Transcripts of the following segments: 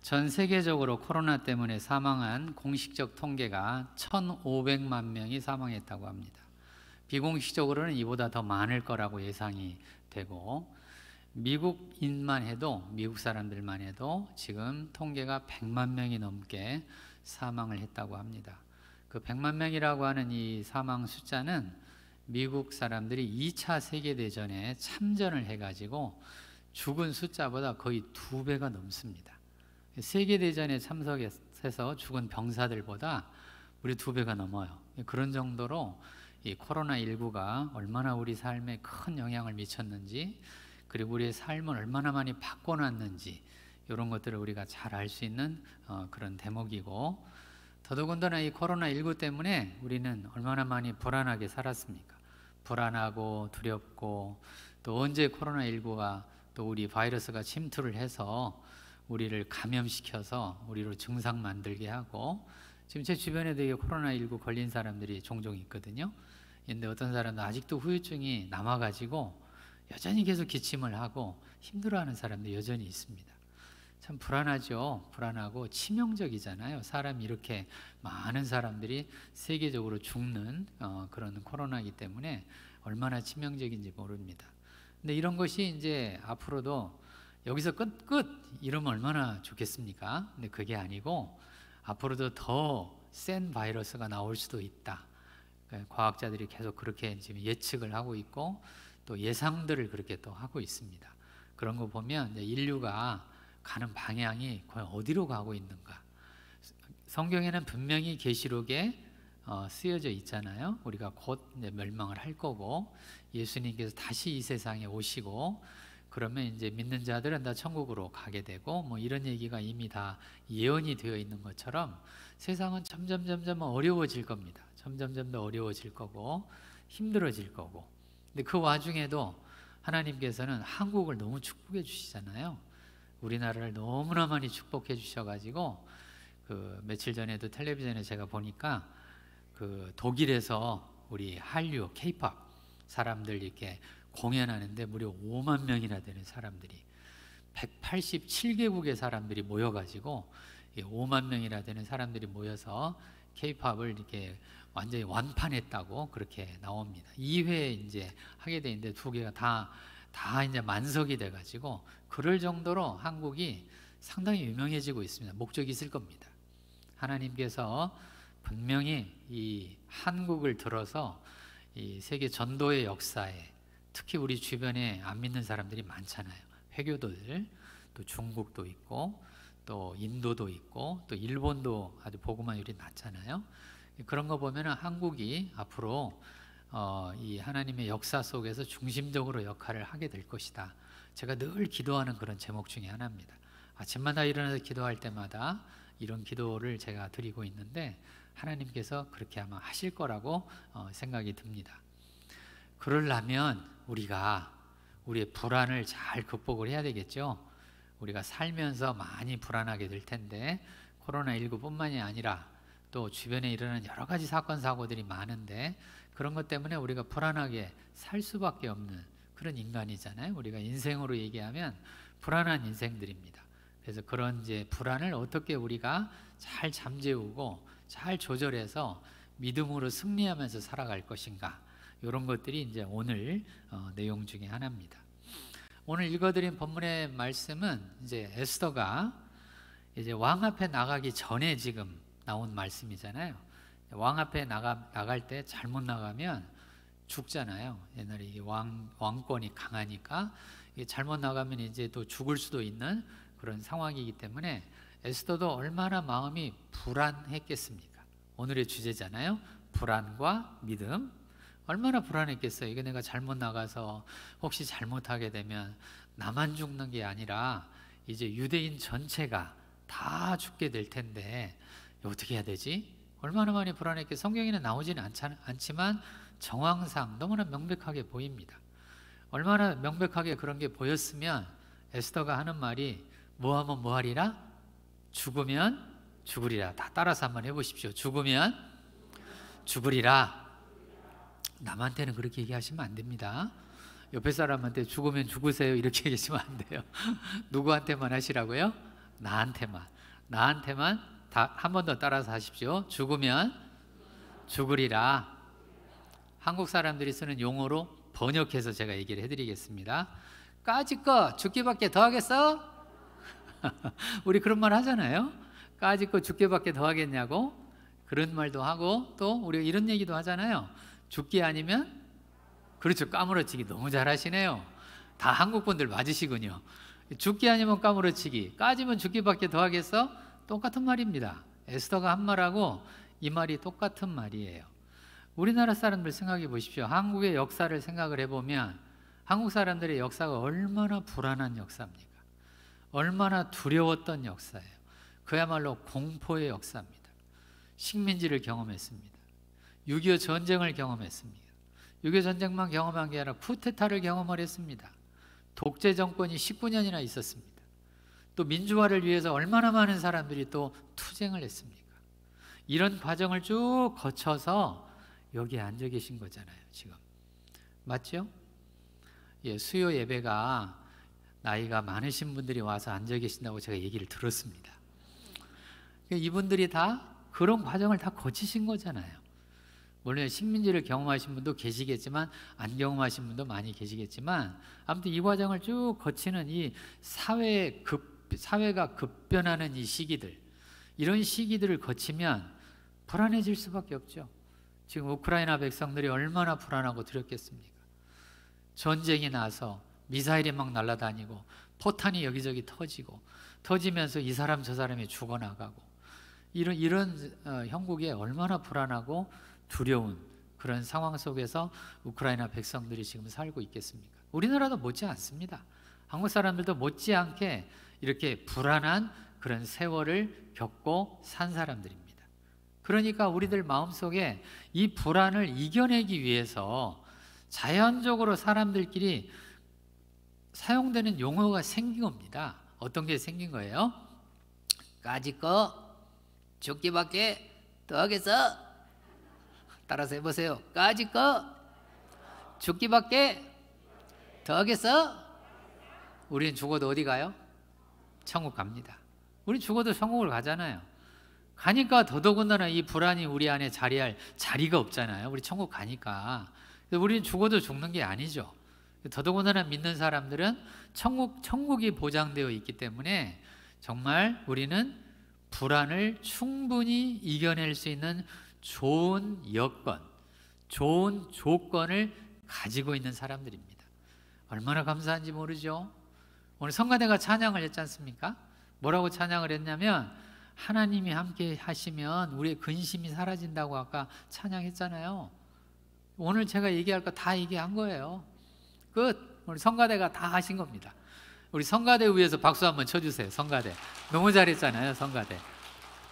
전 세계적으로 코로나 때문에 사망한 공식적 통계가 1,500만 명이 사망했다고 합니다. 비공식적으로는 이보다 더 많을 거라고 예상이 되고, 미국인만 해도, 미국 사람들만 해도 지금 통계가 100만 명이 넘게 사망을 했다고 합니다. 그 100만 명이라고 하는 이 사망 숫자는 미국 사람들이 2차 세계대전에 참전을 해가지고 죽은 숫자보다 거의 2배가 넘습니다. 세계대전에 참석해서 죽은 병사들보다 우리 2배가 넘어요. 그런 정도로 이 코로나19가 얼마나 우리 삶에 큰 영향을 미쳤는지, 그리고 우리의 삶을 얼마나 많이 바꿔놨는지, 이런 것들을 우리가 잘 알 수 있는 그런 대목이고, 더더군다나 이 코로나19 때문에 우리는 얼마나 많이 불안하게 살았습니까? 불안하고 두렵고, 또 언제 코로나19가 또 우리 바이러스가 침투를 해서 우리를 감염시켜서 우리로 증상 만들게 하고, 지금 제 주변에도 이 코로나19 걸린 사람들이 종종 있거든요. 근데 어떤 사람도 아직도 후유증이 남아가지고 여전히 계속 기침을 하고 힘들어하는 사람도 여전히 있습니다. 참 불안하죠. 불안하고 치명적이잖아요. 사람이 이렇게 많은 사람들이 세계적으로 죽는 그런 코로나이기 때문에 얼마나 치명적인지 모릅니다. 근데 이런 것이 이제 앞으로도 여기서 끝 이러면 얼마나 좋겠습니까? 근데 그게 아니고 앞으로도 더 센 바이러스가 나올 수도 있다. 과학자들이 계속 그렇게 지금 예측을 하고 있고, 또 예상들을 그렇게 또 하고 있습니다. 그런 거 보면 이제 인류가 가는 방향이 과연 어디로 가고 있는가? 성경에는 분명히 계시록에 쓰여져 있잖아요. 우리가 곧 이제 멸망을 할 거고, 예수님께서 다시 이 세상에 오시고, 그러면 이제 믿는 자들은 다 천국으로 가게 되고, 뭐 이런 얘기가 이미 다 예언이 되어 있는 것처럼 세상은 점점 어려워질 겁니다. 점점 더 어려워질 거고 힘들어질 거고. 근데 그 와중에도 하나님께서는 한국을 너무 축복해 주시잖아요. 우리나라를 너무나 많이 축복해 주셔가지고, 그 며칠 전에도 텔레비전에 제가 보니까 그 독일에서 우리 한류 K-팝 사람들 이렇게 공연하는데 무려 5만 명이나 되는 사람들이, 187개국의 사람들이 모여가지고 5만 명이나 되는 사람들이 모여서 K-팝을 이렇게 완전히 완판했다고 그렇게 나옵니다. 2회 이제 하게 돼 있는데 2개가 다 이제 만석이 돼가지고, 그럴 정도로 한국이 상당히 유명해지고 있습니다. 목적이 있을 겁니다. 하나님께서 분명히 이 한국을 들어서 이 세계 전도의 역사에, 특히 우리 주변에 안 믿는 사람들이 많잖아요. 회교도들, 또 중국도 있고, 또 인도도 있고, 또 일본도 아주 복음화율이 낮잖아요. 그런 거 보면 한국이 앞으로 이 하나님의 역사 속에서 중심적으로 역할을 하게 될 것이다. 제가 늘 기도하는 그런 제목 중에 하나입니다. 아침마다 일어나서 기도할 때마다 이런 기도를 제가 드리고 있는데, 하나님께서 그렇게 아마 하실 거라고 생각이 듭니다. 그러려면 우리가 우리의 불안을 잘 극복을 해야 되겠죠. 우리가 살면서 많이 불안하게 될 텐데, 코로나19 뿐만이 아니라 또 주변에 일어나는 여러 가지 사건 사고들이 많은데, 그런 것 때문에 우리가 불안하게 살 수밖에 없는 그런 인간이잖아요. 우리가 인생으로 얘기하면 불안한 인생들입니다. 그래서 그런 이제 불안을 어떻게 우리가 잘 잠재우고 잘 조절해서 믿음으로 승리하면서 살아갈 것인가, 이런 것들이 이제 오늘 내용 중에 하나입니다. 오늘 읽어드린 본문의 말씀은 이제 에스더가 이제 왕 앞에 나가기 전에 지금 나온 말씀이잖아요. 왕 앞에 나갈 때 잘못 나가면 죽잖아요. 옛날에 이게 왕권이 강하니까 잘못 나가면 이제 또 죽을 수도 있는 그런 상황이기 때문에 에스더도 얼마나 마음이 불안했겠습니까? 오늘의 주제잖아요. 불안과 믿음. 얼마나 불안했겠어요. 이게 내가 잘못 나가서 혹시 잘못하게 되면 나만 죽는 게 아니라 이제 유대인 전체가 다 죽게 될 텐데 어떻게 해야 되지? 얼마나 많이 불안했겠어요. 성경에는 나오지는 않지만 정황상 너무나 명백하게 보입니다. 얼마나 명백하게 그런 게 보였으면 에스더가 하는 말이 뭐 하면 뭐 하리라? 죽으면 죽으리라. 다 따라서 한번 해보십시오. 죽으면 죽으리라. 남한테는 그렇게 얘기하시면 안 됩니다. 옆에 사람한테 죽으면 죽으세요 이렇게 얘기하시면 안 돼요. 누구한테만 하시라고요? 나한테만. 나한테만 한 번 더 따라서 하십시오. 죽으면 죽으리라. 한국 사람들이 쓰는 용어로 번역해서 제가 얘기를 해드리겠습니다. 까짓거 죽기밖에 더 하겠어? 우리 그런 말 하잖아요. 까짓거 죽기밖에 더 하겠냐고 그런 말도 하고, 또 우리가 이런 얘기도 하잖아요. 죽기 아니면, 그렇죠, 까무러치기. 너무 잘하시네요. 다 한국 분들 맞으시군요. 죽기 아니면 까무러치기, 까지면 죽기밖에 더 하겠어? 똑같은 말입니다. 에스더가 한 말하고 이 말이 똑같은 말이에요. 우리나라 사람들 생각해 보십시오. 한국의 역사를 생각을 해보면 한국 사람들의 역사가 얼마나 불안한 역사입니까? 얼마나 두려웠던 역사예요. 그야말로 공포의 역사입니다. 식민지를 경험했습니다. 6.25 전쟁을 경험했습니다. 6.25 전쟁만 경험한 게 아니라 쿠데타를 경험을 했습니다. 독재 정권이 19년이나 있었습니다. 또 민주화를 위해서 얼마나 많은 사람들이 또 투쟁을 했습니까? 이런 과정을 쭉 거쳐서 여기에 앉아 계신 거잖아요, 지금. 맞죠? 예, 수요 예배가 나이가 많으신 분들이 와서 앉아 계신다고 제가 얘기를 들었습니다. 이분들이 다 그런 과정을 다 거치신 거잖아요. 물론 식민지를 경험하신 분도 계시겠지만 안 경험하신 분도 많이 계시겠지만, 아무튼 이 과정을 쭉 거치는 이 사회가 급변하는 이 시기들, 이런 시기들을 거치면 불안해질 수밖에 없죠. 지금 우크라이나 백성들이 얼마나 불안하고 두렵겠습니까? 전쟁이 나서 미사일이 막 날아다니고 포탄이 여기저기 터지면서 이 사람 저 사람이 죽어나가고, 이런 형국에 얼마나 불안하고 두려운 그런 상황 속에서 우크라이나 백성들이 지금 살고 있겠습니까? 우리나라도 못지 않습니다. 한국 사람들도 못지않게 이렇게 불안한 그런 세월을 겪고 산 사람들입니다. 그러니까 우리들 마음속에 이 불안을 이겨내기 위해서 자연적으로 사람들끼리 사용되는 용어가 생긴 겁니다. 어떤 게 생긴 거예요? 까짓거 죽기밖에 더 하겠어? 따라서 해보세요. 까짓거 죽기밖에 더 하겠어? 우리는 죽어도 어디 가요? 천국 갑니다. 우리 죽어도 천국을 가잖아요. 가니까 더더군다나 이 불안이 우리 안에 자리할 자리가 없잖아요. 우리 천국 가니까. 우리는 죽어도 죽는 게 아니죠. 더더군다나 믿는 사람들은 천국이 보장되어 있기 때문에 정말 우리는 불안을 충분히 이겨낼 수 있는 좋은 여건, 좋은 조건을 가지고 있는 사람들입니다. 얼마나 감사한지 모르죠. 오늘 성가대가 찬양을 했지 않습니까? 뭐라고 찬양을 했냐면, 하나님이 함께 하시면 우리의 근심이 사라진다고 아까 찬양했잖아요. 오늘 제가 얘기할 거 다 얘기한 거예요. 끝. 우리 성가대가 다 하신 겁니다. 우리 성가대 위해서 박수 한번 쳐주세요. 성가대 너무 잘했잖아요. 성가대.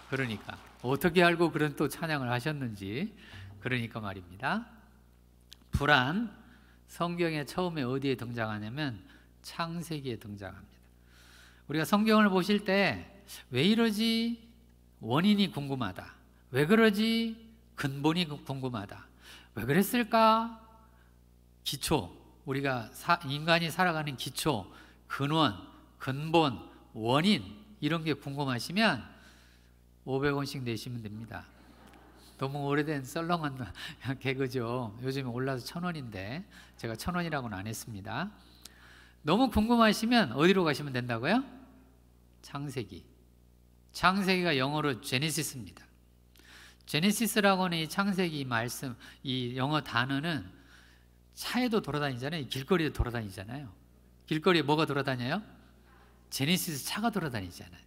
그러니까 어떻게 알고 그런 또 찬양을 하셨는지. 그러니까 말입니다. 불안, 성경에 처음에 어디에 등장하냐면 창세기에 등장합니다. 우리가 성경을 보실 때 왜 이러지? 원인이 궁금하다. 왜 그러지? 근본이 궁금하다. 왜 그랬을까? 기초, 우리가 인간이 살아가는 기초, 근원, 근본, 원인, 이런 게 궁금하시면 500원씩 내시면 됩니다. 너무 오래된 썰렁한 개그죠. 요즘에 올라서 1,000원인데 제가 1,000원이라고는 안 했습니다. 너무 궁금하시면 어디로 가시면 된다고요? 창세기가 영어로 제네시스입니다. 제네시스라고 하는 이 창세기 말씀, 이 영어 단어는 차에도 돌아다니잖아요. 길거리에 돌아다니잖아요. 길거리에 뭐가 돌아다녀요? 제네시스 차가 돌아다니잖아요.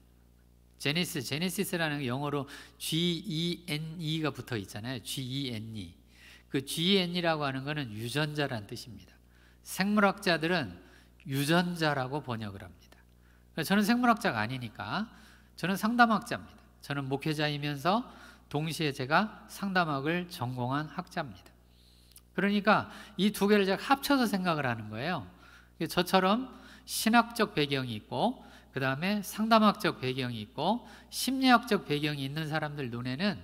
제네시스라는 영어로 G-E-N-E가 붙어 있잖아요. G-E-N-E. 그 G-E-N이라고 하는 것은 유전자라는 뜻입니다. 생물학자들은 유전자라고 번역을 합니다. 저는 생물학자가 아니니까 저는 상담학자입니다. 저는 목회자이면서 동시에 제가 상담학을 전공한 학자입니다. 그러니까 이 두 개를 제가 합쳐서 생각을 하는 거예요. 저처럼 신학적 배경이 있고, 그 다음에 상담학적 배경이 있고, 심리학적 배경이 있는 사람들 눈에는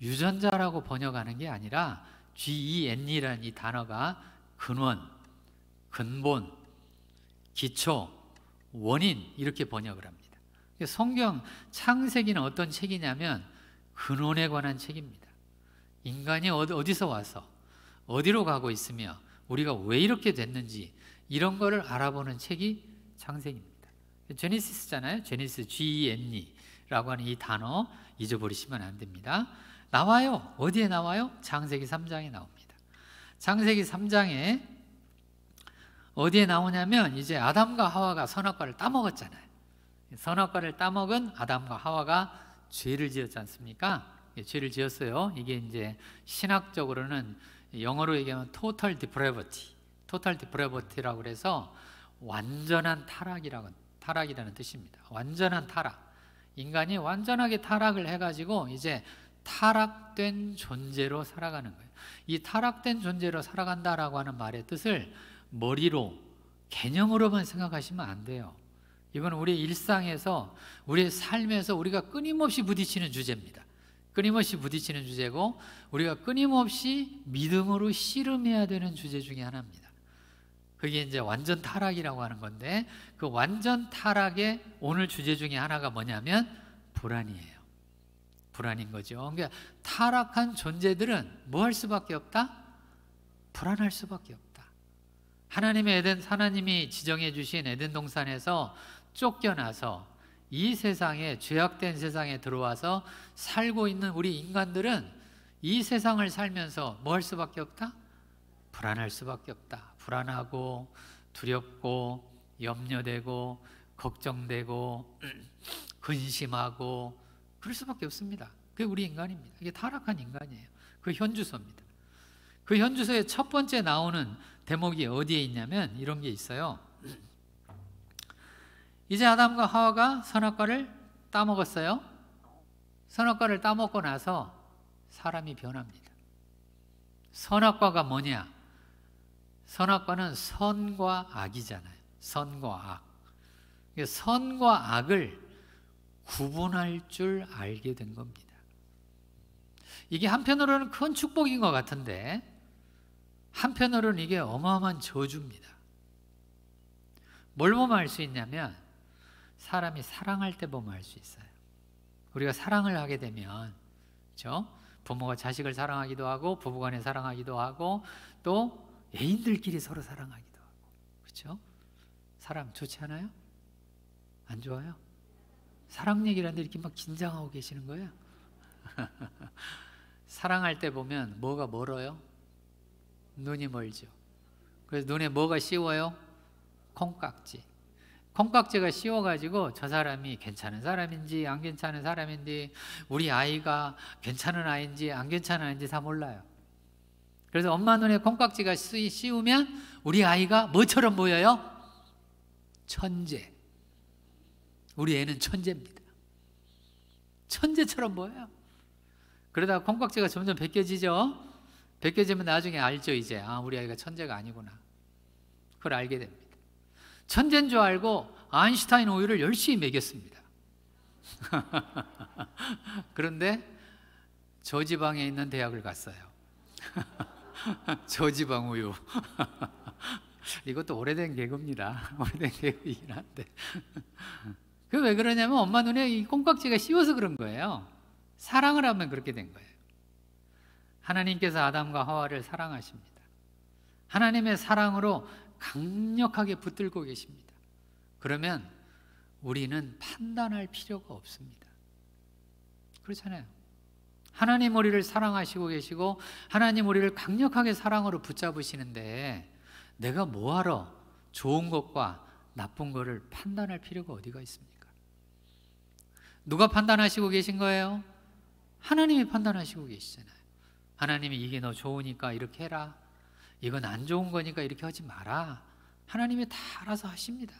유전자라고 번역하는 게 아니라 GEN이라는 이 단어가 근원, 근본, 기초, 원인, 이렇게 번역을 합니다. 성경 창세기는 어떤 책이냐면 근원에 관한 책입니다. 인간이 어디서 와서 어디로 가고 있으며 우리가 왜 이렇게 됐는지 이런 거를 알아보는 책이 창세기입니다. 제네시스잖아요. 제네시스, GENE라고 하는 이 단어 잊어버리시면 안 됩니다. 나와요. 어디에 나와요? 창세기 3장에 나옵니다. 창세기 3장에 어디에 나오냐면 이제 아담과 하와가 선악과를 따먹었잖아요. 선악과를 따먹은 아담과 하와가 죄를 지었지 않습니까? 죄를 지었어요. 이게 이제 신학적으로는 영어로 얘기하면 total depravity라고 그래서 완전한 타락이라는 뜻입니다. 완전한 타락. 인간이 완전하게 타락을 해가지고 이제 타락된 존재로 살아가는 거예요. 이 타락된 존재로 살아간다라고 하는 말의 뜻을 머리로, 개념으로만 생각하시면 안 돼요. 이건 우리 일상에서, 우리의 삶에서 우리가 끊임없이 부딪히는 주제입니다. 끊임없이 부딪히는 주제고 우리가 끊임없이 믿음으로 씨름해야 되는 주제 중에 하나입니다. 그게 이제 완전 타락이라고 하는 건데, 그 완전 타락의 오늘 주제 중에 하나가 뭐냐면 불안이에요. 불안인 거죠. 그러니까 타락한 존재들은 뭐 할 수밖에 없다? 불안할 수밖에 없다. 하나님이 지정해 주신 에덴 동산에서 쫓겨나서 이 세상에, 죄악된 세상에 들어와서 살고 있는 우리 인간들은 이 세상을 살면서 뭐 할 수밖에 없다? 불안할 수밖에 없다. 불안하고 두렵고 염려되고 걱정되고 근심하고 그럴 수밖에 없습니다. 그게 우리 인간입니다. 이게 타락한 인간이에요. 그 현주소입니다. 그 현주소의 첫 번째 나오는 대목이 어디에 있냐면 이런 게 있어요. 이제 아담과 하와가 선악과를 따먹었어요. 선악과를 따먹고 나서 사람이 변합니다. 선악과가 뭐냐? 선악과는 선과 악이잖아요. 선과 악. 선과 악을 구분할 줄 알게 된 겁니다. 이게 한편으로는 큰 축복인 것 같은데 한편으로는 이게 어마어마한 저주입니다. 뭘 보면 알 수 있냐면 사람이 사랑할 때 보면 알 수 있어요. 우리가 사랑을 하게 되면, 그렇죠? 부모가 자식을 사랑하기도 하고 부부간에 사랑하기도 하고 또 애인들끼리 서로 사랑하기도 하고, 그렇죠? 사랑 좋지 않아요? 안 좋아요? 사랑 얘기를 하는데 이렇게 막 긴장하고 계시는 거예요? 사랑할 때 보면 뭐가 멀어요? 눈이 멀죠. 그래서 눈에 뭐가 씌워요? 콩깍지. 콩깍지가 씌워가지고 저 사람이 괜찮은 사람인지 안 괜찮은 사람인지, 우리 아이가 괜찮은 아이인지 안 괜찮은 아이인지 다 몰라요. 그래서 엄마 눈에 콩깍지가 씌우면 우리 아이가 뭐처럼 보여요? 천재. 우리 애는 천재입니다. 천재처럼 보여요. 그러다가 콩깍지가 점점 벗겨지죠. 벗겨지면 나중에 알죠. 이제 우리 아이가 천재가 아니구나. 그걸 알게 됩니다. 천재인 줄 알고 아인슈타인 우유를 열심히 먹였습니다. 그런데 저지방에 있는 대학을 갔어요. 저지방 우유. 이것도 오래된 개그입니다. 오래된 개그이긴 한데. 그 왜 그러냐면 엄마 눈에 이 콩깍지가 씌워서 그런 거예요. 사랑을 하면 그렇게 된 거예요. 하나님께서 아담과 하와를 사랑하십니다. 하나님의 사랑으로 강력하게 붙들고 계십니다. 그러면 우리는 판단할 필요가 없습니다. 그렇잖아요. 하나님 우리를 사랑하시고 계시고 하나님 우리를 강력하게 사랑으로 붙잡으시는데 내가 뭐하러 좋은 것과 나쁜 것을 판단할 필요가 어디가 있습니까? 누가 판단하시고 계신 거예요? 하나님이 판단하시고 계시잖아요. 하나님이 이게 너 좋으니까 이렇게 해라, 이건 안 좋은 거니까 이렇게 하지 마라. 하나님이 다 알아서 하십니다.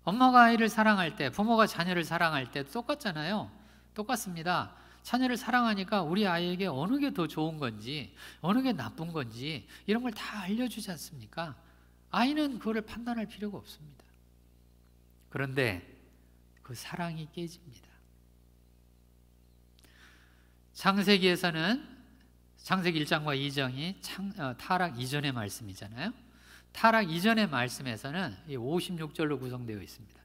엄마가 아이를 사랑할 때, 부모가 자녀를 사랑할 때 똑같잖아요. 똑같습니다. 자녀를 사랑하니까 우리 아이에게 어느 게 더 좋은 건지 어느 게 나쁜 건지 이런 걸 다 알려주지 않습니까? 아이는 그거를 판단할 필요가 없습니다. 그런데 그 사랑이 깨집니다. 창세기에서는 창세기 1장과 2장이 타락 이전의 말씀이잖아요. 타락 이전의 말씀에서는 56절로 구성되어 있습니다.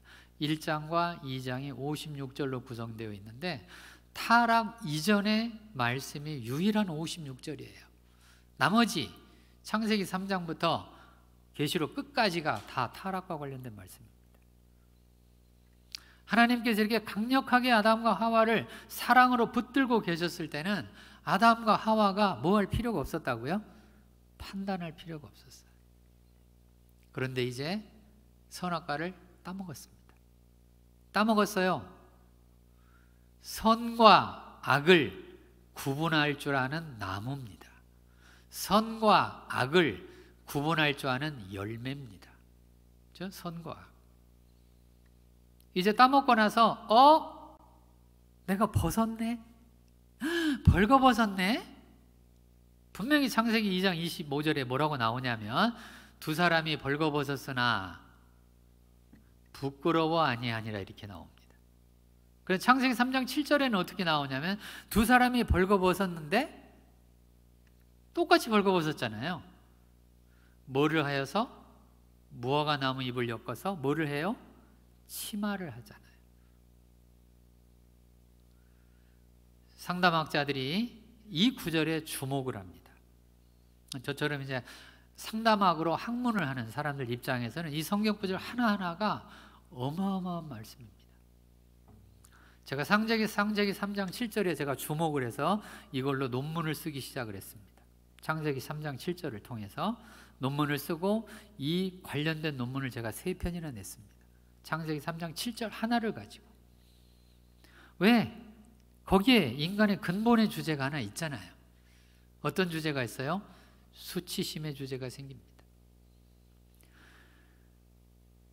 1장과 2장이 56절로 구성되어 있는데 타락 이전의 말씀이 유일한 56절이에요. 나머지 창세기 3장부터 계시록 끝까지가 다 타락과 관련된 말씀입니다. 하나님께서 이렇게 강력하게 아담과 하와를 사랑으로 붙들고 계셨을 때는 아담과 하와가 뭐 할 필요가 없었다고요? 판단할 필요가 없었어요. 그런데 이제 선악과를 따먹었습니다. 따먹었어요. 선과 악을 구분할 줄 아는 나무입니다. 선과 악을 구분할 줄 아는 열매입니다. 그렇죠? 선과 악. 이제 따먹고 나서 내가 벗었네? 벌거벗었네? 분명히 창세기 2장 25절에 뭐라고 나오냐면 두 사람이 벌거벗었으나 부끄러워 아니하니라 이렇게 나옵니다. 그래서 창세기 3장 7절에는 어떻게 나오냐면 두 사람이 벌거벗었는데 똑같이 벌거벗었잖아요. 뭐를 하여서? 무화과 나무 잎을 엮어서 뭐를 해요? 치마를 하잖아요. 상담학자들이 이 구절에 주목을 합니다. 저처럼 이제 상담학으로 학문을 하는 사람들 입장에서는 이 성경 구절 하나하나가 어마어마한 말씀입니다. 제가 창세기 3장 7절에 제가 주목을 해서 이걸로 논문을 쓰기 시작을 했습니다. 창세기 3장 7절을 통해서 논문을 쓰고 이 관련된 논문을 제가 3편이나 냈습니다. 창세기 3장 7절 하나를 가지고. 왜? 거기에 인간의 근본의 주제가 하나 있잖아요. 어떤 주제가 있어요? 수치심의 주제가 생깁니다.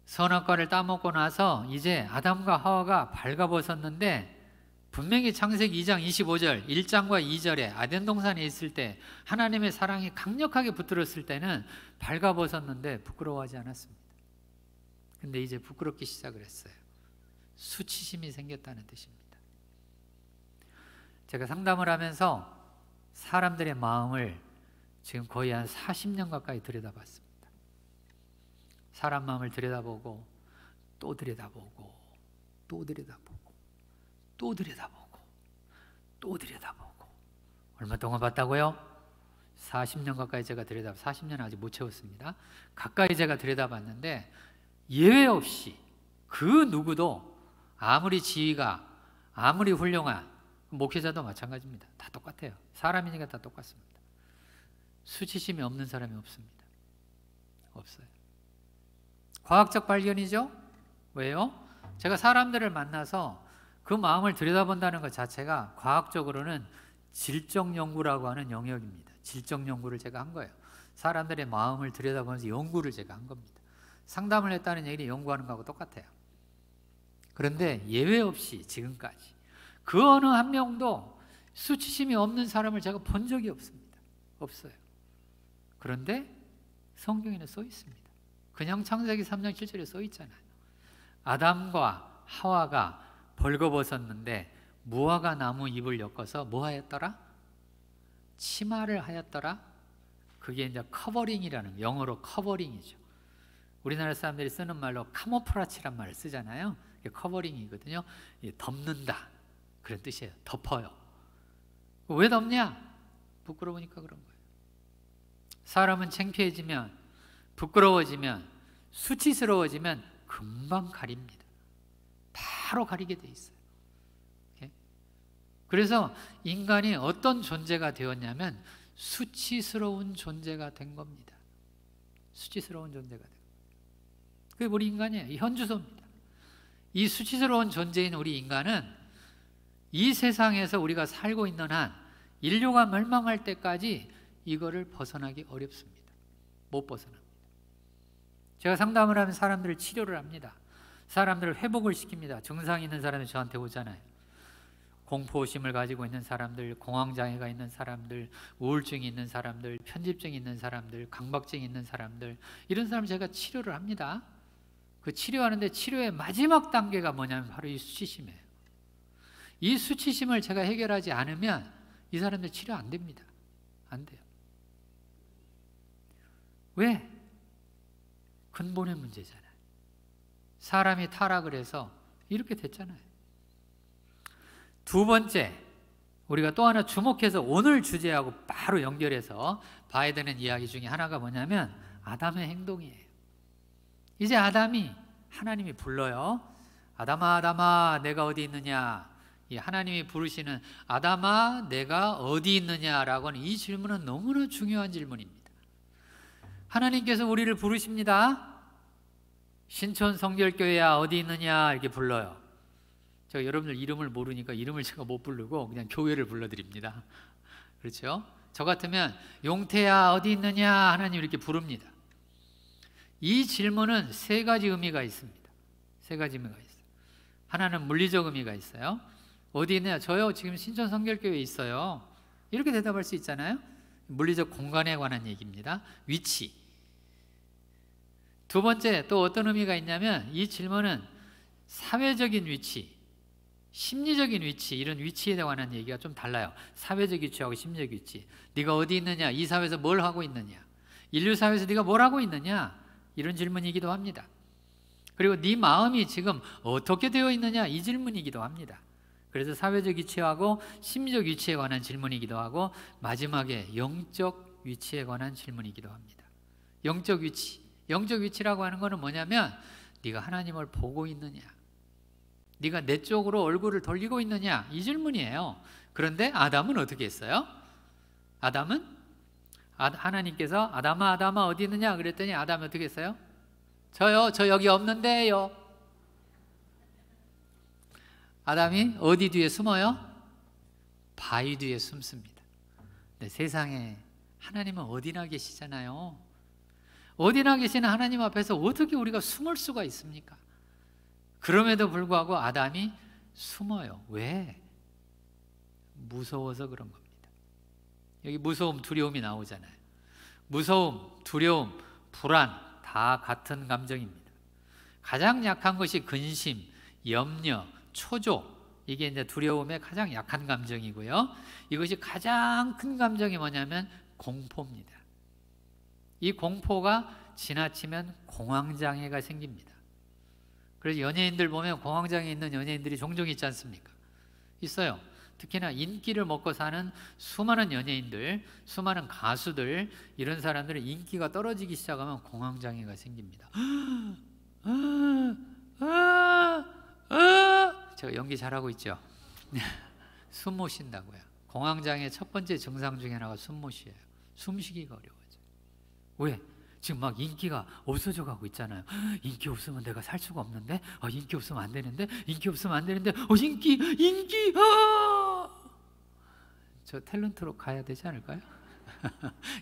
선악과를 따먹고 나서 이제 아담과 하와가 발가벗었는데 분명히 창세기 2장 25절 1장과 2절에 아덴 동산에 있을 때 하나님의 사랑이 강력하게 붙들었을 때는 발가벗었는데 부끄러워하지 않았습니다. 근데 이제 부끄럽기 시작을 했어요. 수치심이 생겼다는 뜻입니다. 제가 상담을 하면서 사람들의 마음을 지금 거의 한 40년 가까이 들여다봤습니다. 사람 마음을 들여다보고 또 들여다보고 또 들여다보고 또 들여다보고 또 들여다보고. 얼마 동안 봤다고요? 40년 가까이 제가 40년 아직 못 채웠습니다. 가까이 제가 들여다봤는데 예외 없이 그 누구도 아무리 지위가 아무리 훌륭한 목회자도 마찬가지입니다. 다 똑같아요. 사람이니까 다 똑같습니다. 수치심이 없는 사람이 없습니다. 없어요. 과학적 발견이죠? 왜요? 제가 사람들을 만나서 그 마음을 들여다본다는 것 자체가 과학적으로는 질적 연구라고 하는 영역입니다. 질적 연구를 제가 한 거예요. 사람들의 마음을 들여다보면서 연구를 제가 한 겁니다. 상담을 했다는 얘기는 연구하는 거하고 똑같아요. 그런데 예외 없이 지금까지 그 어느 한 명도 수치심이 없는 사람을 제가 본 적이 없습니다. 없어요. 그런데 성경에는 써 있습니다. 그냥 창세기 3장 7절에 써 있잖아요. 아담과 하와가 벌거벗었는데 무화과 나무 잎을 엮어서 뭐 하였더라? 치마를 하였더라? 그게 이제 커버링이라는, 영어로 커버링이죠. 우리나라 사람들이 쓰는 말로 카모프라치란 말을 쓰잖아요. 그게 커버링이거든요. 덮는다 그런 뜻이에요. 덮어요. 왜 덮냐? 부끄러우니까 그런 거예요. 사람은 창피해지면, 부끄러워지면, 수치스러워지면 금방 가립니다. 바로 가리게 돼 있어요. 그래서 인간이 어떤 존재가 되었냐면 수치스러운 존재가 된 겁니다. 수치스러운 존재가 된 겁니다. 그게 우리 인간이에요. 현주소입니다. 이 수치스러운 존재인 우리 인간은 이 세상에서 우리가 살고 있는 한 인류가 멸망할 때까지 이거를 벗어나기 어렵습니다. 못 벗어납니다. 제가 상담을 하면 사람들을 치료를 합니다. 사람들을 회복을 시킵니다. 증상이 있는 사람이 저한테 오잖아요. 공포심을 가지고 있는 사람들, 공황장애가 있는 사람들, 우울증이 있는 사람들, 편집증이 있는 사람들, 강박증이 있는 사람들, 이런 사람 제가 치료를 합니다. 그 치료하는데 치료의 마지막 단계가 뭐냐면 바로 이 수치심이에요. 이 수치심을 제가 해결하지 않으면 이 사람들 치료 안 됩니다. 안 돼요. 왜? 근본의 문제잖아요. 사람이 타락을 해서 이렇게 됐잖아요. 두 번째, 우리가 또 하나 주목해서 오늘 주제하고 바로 연결해서 봐야 되는 이야기 중에 하나가 뭐냐면 아담의 행동이에요. 이제 아담이 하나님이 불러요. 아담아, 아담아, 내가 어디 있느냐? 이 하나님이 부르시는 아담아, 내가 어디 있느냐라고 하는 이 질문은 너무나 중요한 질문입니다. 하나님께서 우리를 부르십니다. 신촌 성결교회야 어디 있느냐 이렇게 불러요. 제가 여러분들 이름을 모르니까 이름을 제가 못 부르고 그냥 교회를 불러드립니다. 그렇죠? 저 같으면 용태야 어디 있느냐 하나님 이렇게 부릅니다. 이 질문은 세 가지 의미가 있습니다. 세 가지 의미가 있어요. 하나는 물리적 의미가 있어요. 어디 있느냐? 저요 지금 신촌 성결교회에 있어요. 이렇게 대답할 수 있잖아요. 물리적 공간에 관한 얘기입니다. 위치. 두 번째 또 어떤 의미가 있냐면 이 질문은 사회적인 위치, 심리적인 위치, 이런 위치에 관한 얘기가 좀 달라요. 사회적 위치하고 심리적 위치. 네가 어디 있느냐? 이 사회에서 뭘 하고 있느냐? 인류 사회에서 네가 뭘 하고 있느냐? 이런 질문이기도 합니다. 그리고 네 마음이 지금 어떻게 되어 있느냐? 이 질문이기도 합니다. 그래서 사회적 위치하고 심리적 위치에 관한 질문이기도 하고 마지막에 영적 위치에 관한 질문이기도 합니다. 영적 위치. 영적 위치라고 하는 것은 뭐냐면 네가 하나님을 보고 있느냐? 네가 내 쪽으로 얼굴을 돌리고 있느냐? 이 질문이에요. 그런데 아담은 어떻게 했어요? 아담은 하나님께서 아담아 아담아 어디 있느냐 그랬더니 아담이 어떻게 했어요? 저요 저 여기 없는데요. 아담이 어디 뒤에 숨어요? 바위 뒤에 숨습니다. 근데 세상에 하나님은 어디나 계시잖아요. 어디나 계시는 하나님 앞에서 어떻게 우리가 숨을 수가 있습니까? 그럼에도 불구하고 아담이 숨어요. 왜? 무서워서 그런 겁니다. 여기 무서움, 두려움이 나오잖아요. 무서움, 두려움, 불안 다 같은 감정입니다. 가장 약한 것이 근심, 염려, 초조. 이게 이제 두려움의 가장 약한 감정이고요. 이것이 가장 큰 감정이 뭐냐면 공포입니다. 이 공포가 지나치면 공황장애가 생깁니다. 그래서 연예인들 보면 공황장애 있는 연예인들이 종종 있지 않습니까? 있어요. 특히나 인기를 먹고 사는 수많은 연예인들, 수많은 가수들, 이런 사람들은 인기가 떨어지기 시작하면 공황장애가 생깁니다. 제가 연기 잘하고 있죠? 숨 못 쉰다고요. 공황장애 첫 번째 증상 중에 하나가 숨 못 쉬어요. 숨쉬기가 어려워져. 왜? 지금 막 인기가 없어져 가고 있잖아요. 인기 없으면 내가 살 수가 없는데, 인기 없으면 안 되는데, 인기 없으면 안 되는데, 인기, 저 탤런트로 가야 되지 않을까요?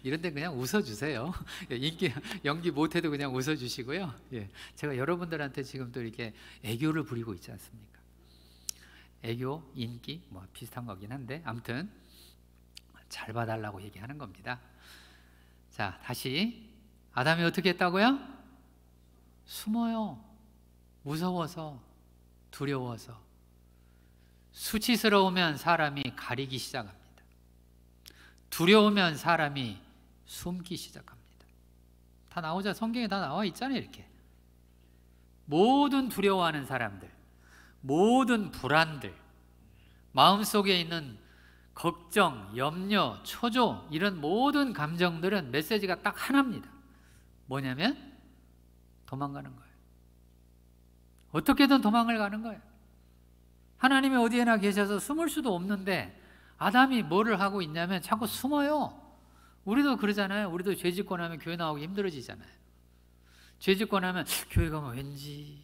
이런데 그냥 웃어주세요. 인기 연기 못해도 그냥 웃어주시고요. 예, 제가 여러분들한테 지금 또 이렇게 애교를 부리고 있지 않습니까? 애교, 인기 뭐 비슷한 거긴 한데 아무튼 잘 봐달라고 얘기하는 겁니다. 자, 다시 아담이 어떻게 했다고요? 숨어요. 무서워서, 두려워서. 수치스러우면 사람이 가리기 시작합니다. 두려우면 사람이 숨기 시작합니다. 다 나오자, 성경에 다 나와 있잖아요. 이렇게 모든 두려워하는 사람들, 모든 불안들, 마음속에 있는 걱정, 염려, 초조, 이런 모든 감정들은 메시지가 딱 하나입니다. 뭐냐면 도망가는 거예요. 어떻게든 도망을 가는 거예요. 하나님이 어디에나 계셔서 숨을 수도 없는데 아담이 뭐를 하고 있냐면 자꾸 숨어요. 우리도 그러잖아요. 우리도 죄 짓고 나면 교회 나오기 힘들어지잖아요. 죄 짓고 나면 교회 가면 왠지,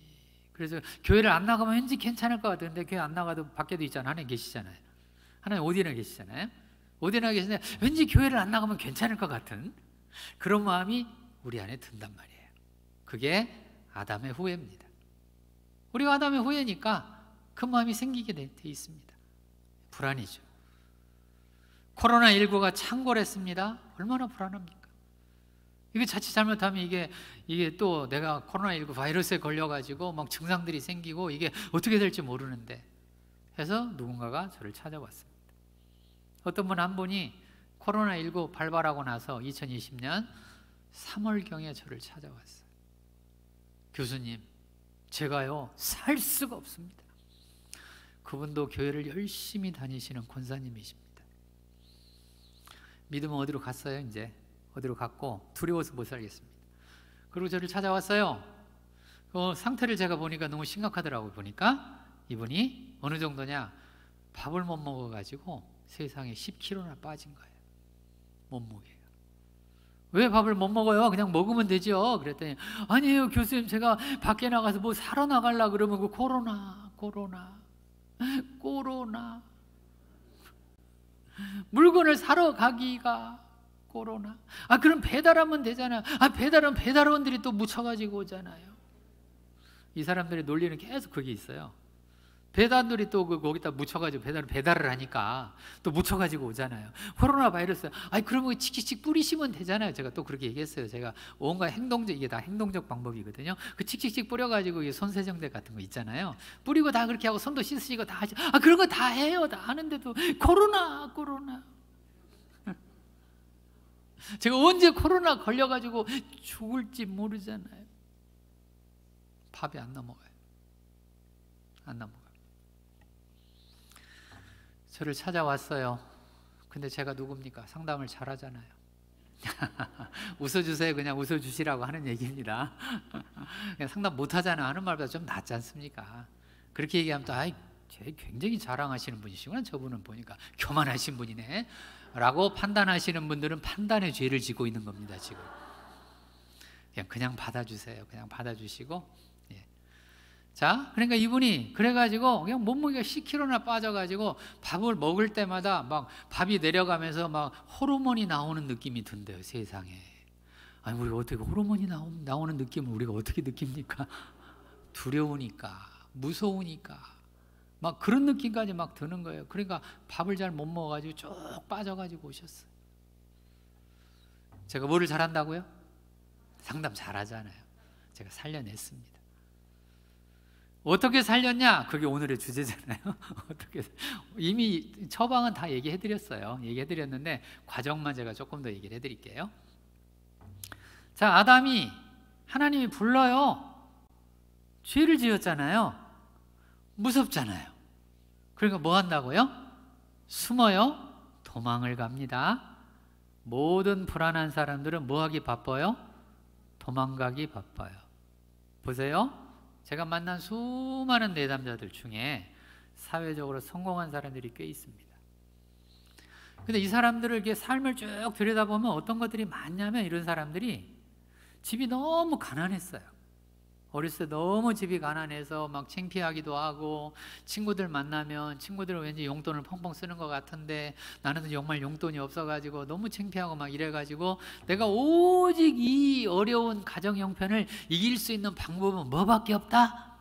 그래서 교회를 안 나가면 왠지 괜찮을 것 같은데 교회 안 나가도 밖에도 있잖아요. 하나님 계시잖아요. 하나님 어디나 계시잖아요. 어디나 계시는데 왠지 교회를 안 나가면 괜찮을 것 같은 그런 마음이 우리 안에 든단 말이에요. 그게 아담의 후회입니다. 우리가 아담의 후회니까 그 마음이 생기게 돼 있습니다. 불안이죠. 코로나19가 창궐했습니다. 얼마나 불안합니까? 이게 자칫 잘못하면 이게 또 내가 코로나19 바이러스에 걸려가지고 막 증상들이 생기고 이게 어떻게 될지 모르는데 해서 누군가가 저를 찾아왔습니다. 어떤 분 한 분이 코로나19 발발하고 나서 2020년 3월경에 저를 찾아왔어요. 교수님, 제가요 살 수가 없습니다. 그분도 교회를 열심히 다니시는 권사님이십니다. 믿으면 어디로 갔어요. 이제 어디로 갔고 두려워서 못 살겠습니다. 그리고 저를 찾아왔어요. 상태를 제가 보니까 너무 심각하더라고요. 보니까 이분이 어느 정도냐, 밥을 못 먹어가지고 세상에 10kg나 빠진 거예요. 몸무게가. 왜 밥을 못 먹어요? 그냥 먹으면 되죠. 그랬더니 아니에요 교수님, 제가 밖에 나가서 뭐 사러 나가려고 그러면 그 코로나 물건을 사러 가기가 코로나. 그럼 배달하면 되잖아요. 배달은 배달원들이 또 묻혀가지고 오잖아요. 이 사람들의 논리는 계속 그게 있어요. 배달들이 또 거기다 묻혀가지고 배달을 하니까 또 묻혀가지고 오잖아요. 코로나 바이러스. 그러면 칙칙칙 뿌리시면 되잖아요. 제가 또 그렇게 얘기했어요. 제가 온갖 이게 다 행동적 방법이거든요. 그 칙칙칙 뿌려가지고 손세정제 같은 거 있잖아요. 뿌리고 다 그렇게 하고 손도 씻으시고 다 하죠. 그런 거 다 해요. 다 하는데도 코로나. 제가 언제 코로나 걸려가지고 죽을지 모르잖아요. 밥이 안 넘어가요. 안 넘어가요. 저를 찾아왔어요. 근데 제가 누굽니까? 상담을 잘하잖아요. 웃어주세요. 그냥 웃어주시라고 하는 얘기입니다. 그냥 상담 못하잖아 하는 말보다 좀 낫지 않습니까? 그렇게 얘기하면 또 굉장히 자랑하시는 분이시구나. 저분은 보니까 교만하신 분이네 라고 판단하시는 분들은 판단의 죄를 지고 있는 겁니다. 지금 그냥 받아주세요. 그냥 받아주시고. 자, 그러니까 이분이 그래가지고 그냥 몸무게가 10kg나 빠져가지고 밥을 먹을 때마다 막 밥이 내려가면서 막 호르몬이 나오는 느낌이 든대요. 세상에. 우리가 어떻게 호르몬이 나오는 느낌을 우리가 어떻게 느낍니까? 두려우니까, 무서우니까 막 그런 느낌까지 막 드는 거예요. 그러니까 밥을 잘 못 먹어가지고 쭉 빠져가지고 오셨어요. 제가 뭐를 잘한다고요? 상담 잘하잖아요. 제가 살려냈습니다. 어떻게 살렸냐? 그게 오늘의 주제잖아요. 어떻게 이미 처방은 다 얘기해드렸어요. 얘기해드렸는데 과정만 제가 조금 더 얘기를 해드릴게요. 자, 아담이 하나님이 불러요. 죄를 지었잖아요. 무섭잖아요. 그러니까 뭐 한다고요? 숨어요. 도망을 갑니다. 모든 불안한 사람들은 뭐 하기 바빠요? 도망가기 바빠요. 보세요. 제가 만난 수많은 내담자들 중에 사회적으로 성공한 사람들이 꽤 있습니다. 근데 이 사람들을 이렇게 삶을 쭉 들여다보면 어떤 것들이 많냐면, 이런 사람들이 집이 너무 가난했어요. 어렸을 때 너무 집이 가난해서 막 창피하기도 하고, 친구들 만나면 친구들은 왠지 용돈을 펑펑 쓰는 것 같은데 나는 정말 용돈이 없어가지고 너무 창피하고 막 이래가지고, 내가 오직 이 어려운 가정 형편을 이길 수 있는 방법은 뭐밖에 없다?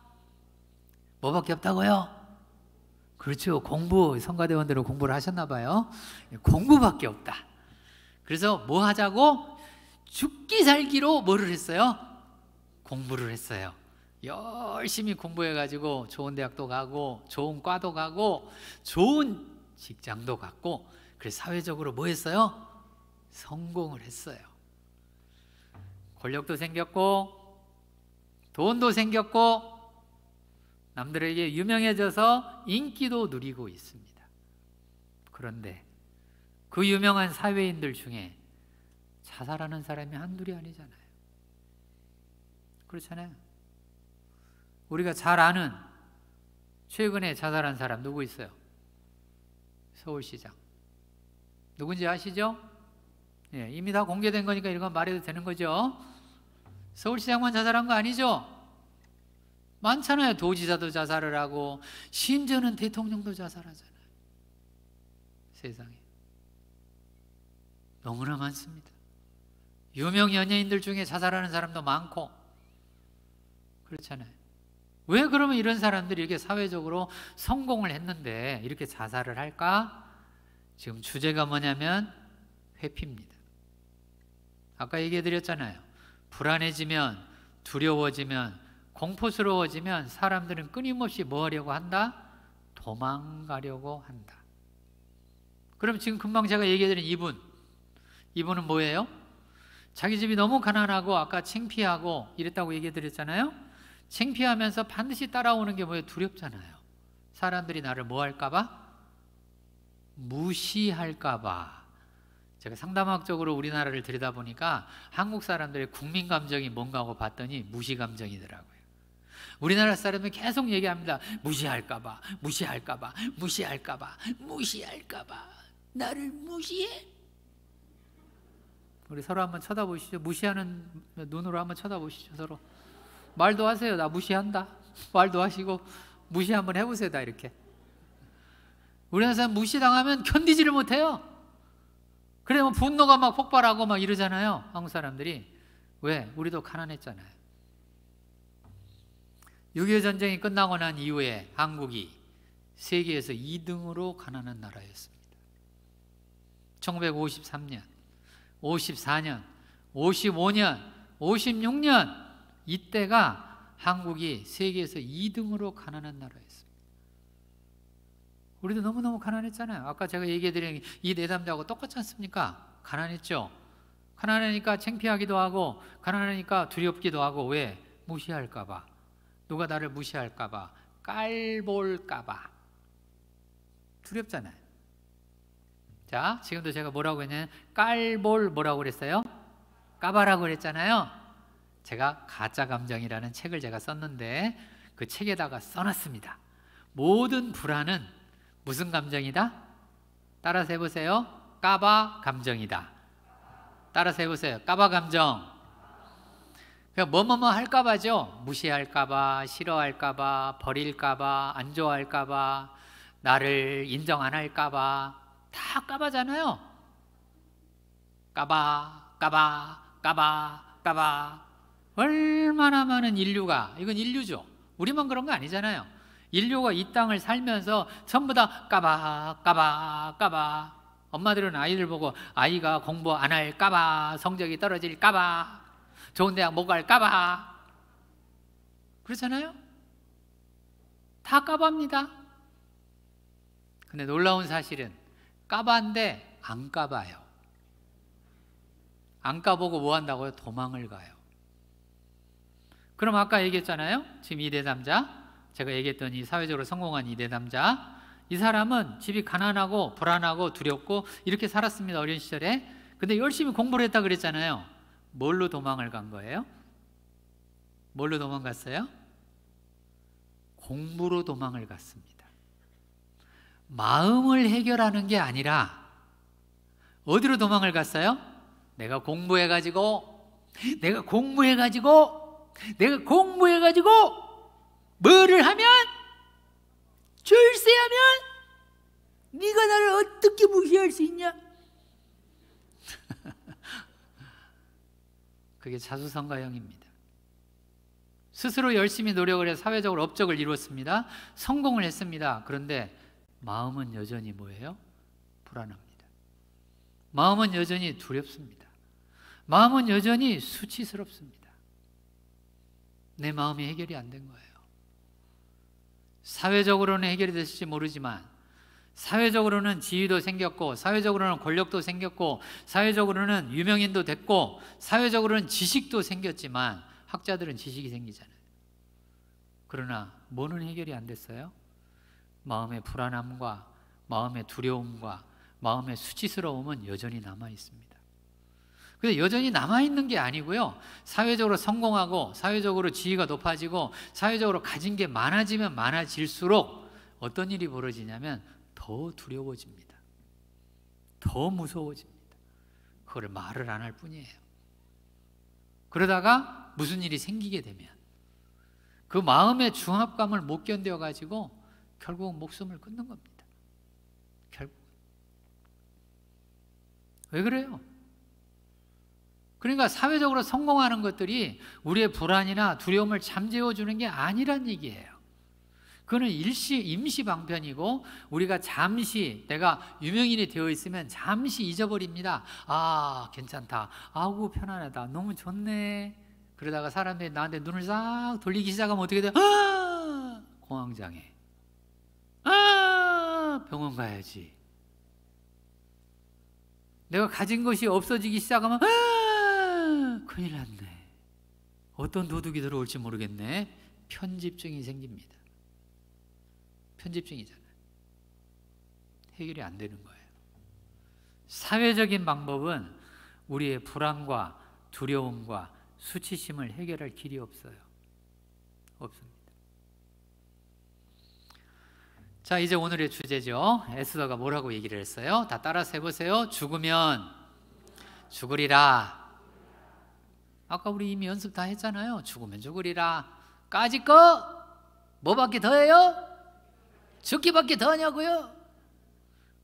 뭐밖에 없다고요? 그렇죠. 공부. 성가대원들은 공부를 하셨나 봐요. 공부밖에 없다. 그래서 뭐 하자고? 죽기 살기로 뭐를 했어요? 공부를 했어요. 열심히 공부해가지고 좋은 대학도 가고 좋은 과도 가고 좋은 직장도 갖고, 그래서 사회적으로 뭐 했어요? 성공을 했어요. 권력도 생겼고 돈도 생겼고 남들에게 유명해져서 인기도 누리고 있습니다. 그런데 그 유명한 사회인들 중에 자살하는 사람이 한둘이 아니잖아요. 그렇잖아요. 우리가 잘 아는 최근에 자살한 사람 누구 있어요? 서울시장. 누군지 아시죠? 예, 이미 다 공개된 거니까 이런 건 말해도 되는 거죠. 서울시장만 자살한 거 아니죠? 많잖아요. 도지사도 자살을 하고 심지어는 대통령도 자살하잖아요. 세상에 너무나 많습니다. 유명 연예인들 중에 자살하는 사람도 많고 그렇잖아요. 왜 그러면 이런 사람들이 이렇게 사회적으로 성공을 했는데 이렇게 자살을 할까? 지금 주제가 뭐냐면 회피입니다. 아까 얘기해 드렸잖아요. 불안해지면, 두려워지면, 공포스러워지면 사람들은 끊임없이 뭐 하려고 한다? 도망가려고 한다. 그럼 지금 금방 제가 얘기해 드린 이분은 뭐예요? 자기 집이 너무 가난하고 아까 창피하고 이랬다고 얘기해 드렸잖아요. 창피하면서 반드시 따라오는 게 뭐예요? 두렵잖아요. 사람들이 나를 뭐 할까봐? 무시할까봐. 제가 상담학적으로 우리나라를 들여다보니까 한국 사람들의 국민 감정이 뭔가 하고 봤더니 무시 감정이더라고요. 우리나라 사람은 계속 얘기합니다. 무시할까봐, 무시할까봐, 무시할까봐, 무시할까봐. 나를 무시해? 우리 서로 한번 쳐다보시죠. 무시하는 눈으로 한번 쳐다보시죠. 서로 말도 하세요. 나 무시한다. 말도 하시고 무시 한번 해보세요. 다 이렇게. 우리나라 사람 무시당하면 견디지를 못해요. 그래 뭐 분노가 막 폭발하고 막 이러잖아요. 한국 사람들이. 왜? 우리도 가난했잖아요. 6.25 전쟁이 끝나고 난 이후에 한국이 세계에서 2등으로 가난한 나라였습니다. 1953년, 54년, 55년, 56년 이때가 한국이 세계에서 2등으로 가난한 나라였습니다. 우리도 너무너무 가난했잖아요. 아까 제가 얘기해드린 이 내담자하고 똑같지 않습니까? 가난했죠. 가난하니까 창피하기도 하고 가난하니까 두렵기도 하고. 왜? 무시할까 봐. 누가 나를 무시할까 봐. 깔볼까 봐. 두렵잖아요. 자, 지금도 제가 뭐라고 했냐면 깔볼 뭐라고 그랬어요? 까봐라고 그랬잖아요. 제가 가짜 감정이라는 책을 제가 썼는데 그 책에다가 써놨습니다. 모든 불안은 무슨 감정이다? 따라서 해보세요. 까봐 감정이다. 따라서 해보세요. 까봐 감정. 그냥 뭐뭐뭐 할까봐죠. 무시할까봐, 싫어할까봐, 버릴까봐, 안 좋아할까봐, 나를 인정 안 할까봐. 다 까봐잖아요. 까봐, 까봐, 까봐, 까봐. 얼마나 많은 인류가, 이건 인류죠. 우리만 그런 거 아니잖아요. 인류가 이 땅을 살면서 전부 다 까봐, 까봐, 까봐. 엄마들은 아이들 보고 아이가 공부 안 할까봐, 성적이 떨어질까봐, 좋은 대학 못 갈까봐. 그렇잖아요? 다 까봐입니다. 근데 놀라운 사실은 까봐인데 안 까봐요. 안 까보고 뭐 한다고요? 도망을 가요. 그럼 아까 얘기했잖아요. 지금 이 내담자, 제가 얘기했던 이 사회적으로 성공한 이 내담자, 이 사람은 집이 가난하고 불안하고 두렵고 이렇게 살았습니다. 어린 시절에. 근데 열심히 공부를 했다 그랬잖아요. 뭘로 도망을 간 거예요? 뭘로 도망갔어요? 공부로 도망을 갔습니다. 마음을 해결하는 게 아니라 어디로 도망을 갔어요? 내가 공부해가지고 뭐를 하면? 출세하면? 네가 나를 어떻게 무시할 수 있냐? 그게 자수성가형입니다. 스스로 열심히 노력을 해서 사회적으로 업적을 이루었습니다. 성공을 했습니다. 그런데 마음은 여전히 뭐예요? 불안합니다. 마음은 여전히 두렵습니다. 마음은 여전히 수치스럽습니다. 내 마음이 해결이 안 된 거예요. 사회적으로는 해결이 됐을지 모르지만, 사회적으로는 지위도 생겼고, 사회적으로는 권력도 생겼고, 사회적으로는 유명인도 됐고, 사회적으로는 지식도 생겼지만, 학자들은 지식이 생기잖아요. 그러나 뭐는 해결이 안 됐어요? 마음의 불안함과 마음의 두려움과 마음의 수치스러움은 여전히 남아 있습니다. 근데 여전히 남아있는 게 아니고요, 사회적으로 성공하고 사회적으로 지위가 높아지고 사회적으로 가진 게 많아지면 많아질수록 어떤 일이 벌어지냐면 더 두려워집니다. 더 무서워집니다. 그걸 말을 안 할 뿐이에요. 그러다가 무슨 일이 생기게 되면 그 마음의 중압감을 못 견뎌가지고 결국 목숨을 끊는 겁니다. 결국. 왜 그래요? 그러니까 사회적으로 성공하는 것들이 우리의 불안이나 두려움을 잠재워주는 게 아니란 얘기예요. 그거는 임시 방편이고, 우리가 잠시, 내가 유명인이 되어 있으면 잠시 잊어버립니다. 아, 괜찮다. 아우, 편안하다. 너무 좋네. 그러다가 사람들이 나한테 눈을 싹 돌리기 시작하면 어떻게 돼요? 아, 공황장애. 아, 병원 가야지. 내가 가진 것이 없어지기 시작하면 큰일 났네. 어떤 도둑이 들어올지 모르겠네. 편집증이 생깁니다. 편집증이잖아요. 해결이 안 되는 거예요. 사회적인 방법은 우리의 불안과 두려움과 수치심을 해결할 길이 없어요. 없습니다. 자, 이제 오늘의 주제죠. 에스더가 뭐라고 얘기를 했어요? 다 따라서 해보세요. 죽으면 죽으리라. 아까 우리 이미 연습 다 했잖아요. 죽으면 죽으리라. 까짓 거 뭐밖에 더 해요? 죽기밖에 더 하냐고요?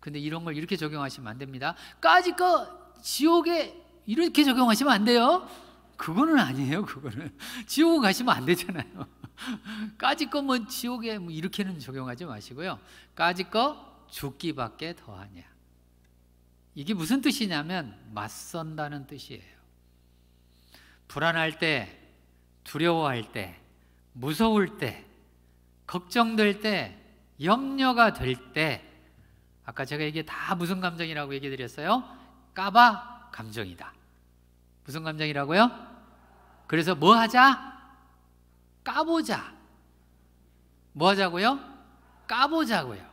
근데 이런 걸 이렇게 적용하시면 안 됩니다. 까짓 거 지옥에 이렇게 적용하시면 안 돼요. 그거는 아니에요. 그거는 지옥 가시면 안 되잖아요. 까짓 거 뭐 지옥에 뭐 이렇게는 적용하지 마시고요. 까짓 거 죽기밖에 더 하냐. 이게 무슨 뜻이냐면 맞선다는 뜻이에요. 불안할 때, 두려워할 때, 무서울 때, 걱정될 때, 염려가 될 때, 아까 제가 이게 다 무슨 감정이라고 얘기 드렸어요? 까봐 감정이다. 무슨 감정이라고요? 그래서 뭐 하자? 까보자. 뭐 하자고요? 까보자고요.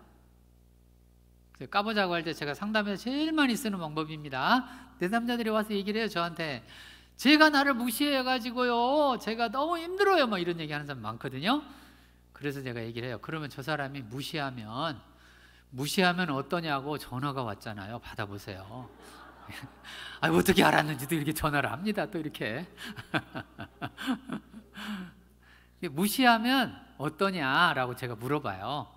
까보자고 할 때 제가 상담에서 제일 많이 쓰는 방법입니다. 내담자들이 와서 얘기를 해요. 저한테 제가 나를 무시해가지고요, 제가 너무 힘들어요, 막 이런 얘기 하는 사람 많거든요. 그래서 제가 얘기를 해요. 그러면 저 사람이 무시하면 어떠냐고 전화가 왔잖아요. 받아보세요. 아, 어떻게 알았는지도 이렇게 전화를 합니다. 또 이렇게 무시하면 어떠냐라고 제가 물어봐요.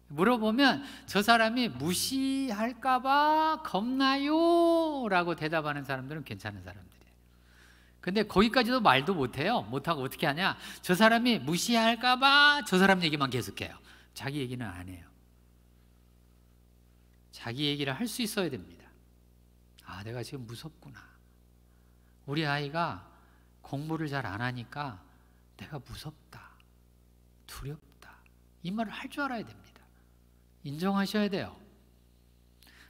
물어보면 저 사람이 무시할까봐 겁나요 라고 대답하는 사람들은 괜찮은 사람들이에요. 근데 거기까지도 말도 못해요. 못하고 어떻게 하냐, 저 사람이 무시할까봐 저 사람 얘기만 계속해요. 자기 얘기는 안 해요. 자기 얘기를 할 수 있어야 됩니다. 아, 내가 지금 무섭구나. 우리 아이가 공부를 잘 안 하니까 내가 무섭다, 두렵다, 이 말을 할 줄 알아야 됩니다. 인정하셔야 돼요.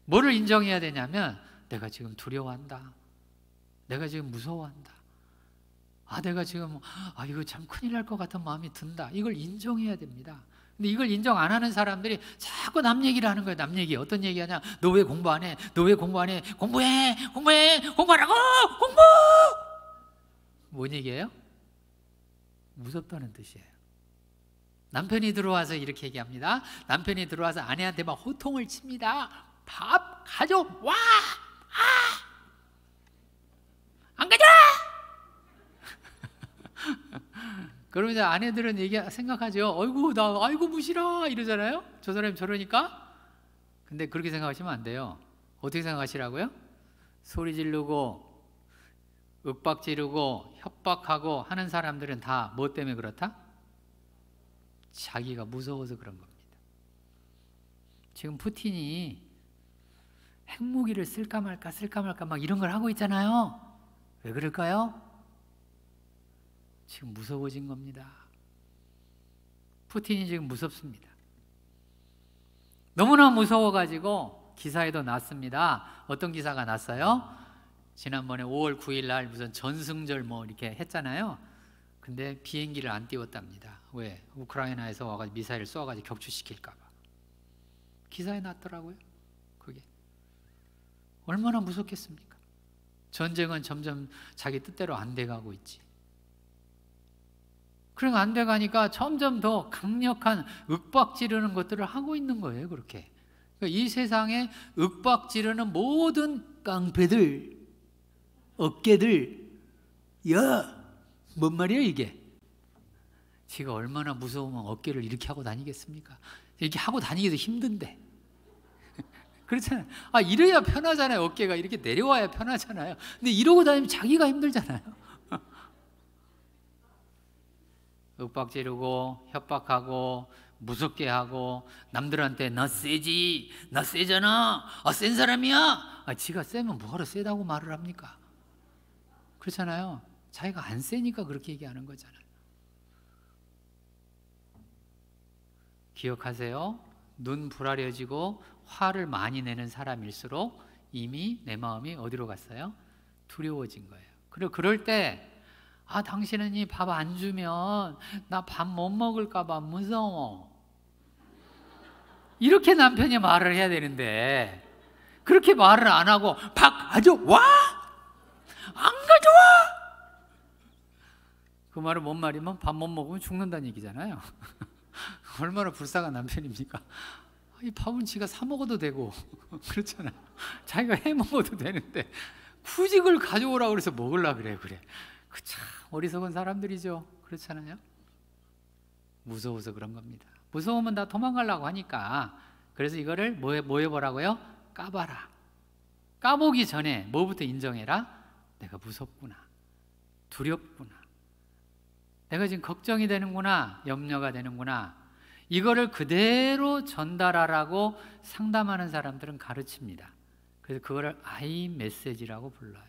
뭐를 인정해야 되냐면 내가 지금 두려워한다, 내가 지금 무서워한다, 아, 내가 지금 이거 참 큰일 날 것 같은 마음이 든다. 이걸 인정해야 됩니다. 근데 이걸 인정 안 하는 사람들이 자꾸 남 얘기를 하는 거예요. 남 얘기. 어떤 얘기 하냐? 너 왜 공부 안 해? 너 왜 공부 안 해? 공부해! 공부하라고! 공부! 뭔 얘기예요? 무섭다는 뜻이에요. 남편이 들어와서 이렇게 얘기합니다. 남편이 들어와서 아내한테 막 호통을 칩니다. 밥 가져와! 안 가져! 그러면 이제 아내들은 생각하죠. 아이고 무시라 이러잖아요. 저 사람이 저러니까. 근데 그렇게 생각하시면 안 돼요. 어떻게 생각하시라고요? 소리 지르고 윽박 지르고 협박하고 하는 사람들은 다 뭐 때문에 그렇다? 자기가 무서워서 그런 겁니다. 지금 푸틴이 핵무기를 쓸까 말까 막 이런 걸 하고 있잖아요. 왜 그럴까요? 지금 무서워진 겁니다. 푸틴이 지금 무섭습니다. 너무나 무서워가지고 기사에도 났습니다. 어떤 기사가 났어요? 지난번에 5월 9일 날 무슨 전승절 뭐 이렇게 했잖아요. 근데 비행기를 안 띄웠답니다. 왜? 우크라이나에서 와가지고 미사일을 쏘아가지고 격추시킬까봐. 기사에 났더라고요. 그게 얼마나 무섭겠습니까? 전쟁은 점점 자기 뜻대로 안 돼가고 있지. 그러니까 안 돼가니까 점점 더 강력한 윽박 지르는 것들을 하고 있는 거예요. 그렇게. 그러니까 이 세상에 윽박 지르는 모든 깡패들, 어깨들, 뭔 말이야 이게? 지가 얼마나 무서우면 어깨를 이렇게 하고 다니겠습니까? 이렇게 하고 다니기도 힘든데. 그렇잖아요. 이래야 편하잖아요. 어깨가 이렇게 내려와야 편하잖아요. 근데 이러고 다니면 자기가 힘들잖아요. 윽박 지르고 협박하고 무섭게 하고 남들한테 나 세지, 나 세잖아, 센 사람이야. 지가 세면 뭐하러 세다고 말을 합니까? 그렇잖아요. 자기가 안 세니까 그렇게 얘기하는 거잖아요. 기억하세요. 눈 부라려지고 화를 많이 내는 사람일수록 이미 내 마음이 어디로 갔어요? 두려워진 거예요. 그리고 그럴 때 아, 당신은 이 밥 안 주면 나 밥 못 먹을까 봐 무서워. 이렇게 남편이 말을 해야 되는데 그렇게 말을 안 하고 밥 가져와? 안 가져와? 그 말은 뭔 말이면 밥 못 먹으면 죽는다는 얘기잖아요. 얼마나 불쌍한 남편입니까? 이 밥은 지가 사 먹어도 되고 그렇잖아요. 자기가 해 먹어도 되는데 굳이 그걸 가져오라고 그래서 먹으려고 그래. 그 참 어리석은 사람들이죠. 그렇잖아요. 무서워서 그런 겁니다. 무서우면 다 도망가려고 하니까. 그래서 이거를 뭐 해보라고요? 까봐라. 까보기 전에 뭐부터 인정해라? 내가 무섭구나, 두렵구나, 내가 지금 걱정이 되는구나, 염려가 되는구나. 이거를 그대로 전달하라고 상담하는 사람들은 가르칩니다. 그래서 그거를 아이 메시지라고 불러요.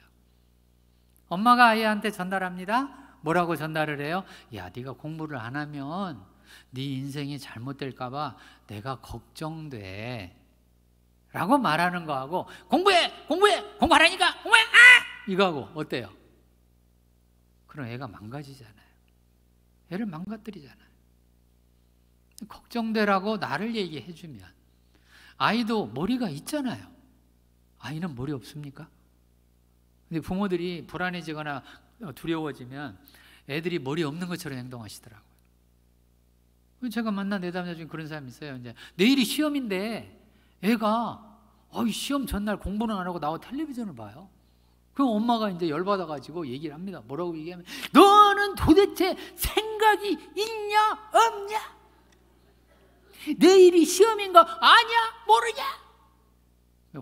엄마가 아이한테 전달합니다. 뭐라고 전달을 해요? 야, 네가 공부를 안 하면 네 인생이 잘못될까 봐 내가 걱정돼 라고 말하는 거하고 공부하라니까 공부해 이거하고 어때요? 그럼 애가 망가지잖아요. 애를 망가뜨리잖아요. 걱정되라고 나를 얘기해 주면 아이도 머리가 있잖아요. 아이는 머리 없습니까? 근데 부모들이 불안해지거나 두려워지면 애들이 머리 없는 것처럼 행동하시더라고요. 제가 만난 내담자 중에 그런 사람이 있어요. 이제 내일이 시험인데 애가 시험 전날 공부는 안 하고 나와 텔레비전을 봐요. 그럼 엄마가 이제 열받아가지고 얘기를 합니다. 뭐라고 얘기하면 너는 도대체 생각이 있냐 없냐? 내일이 시험인 거 아냐 모르냐?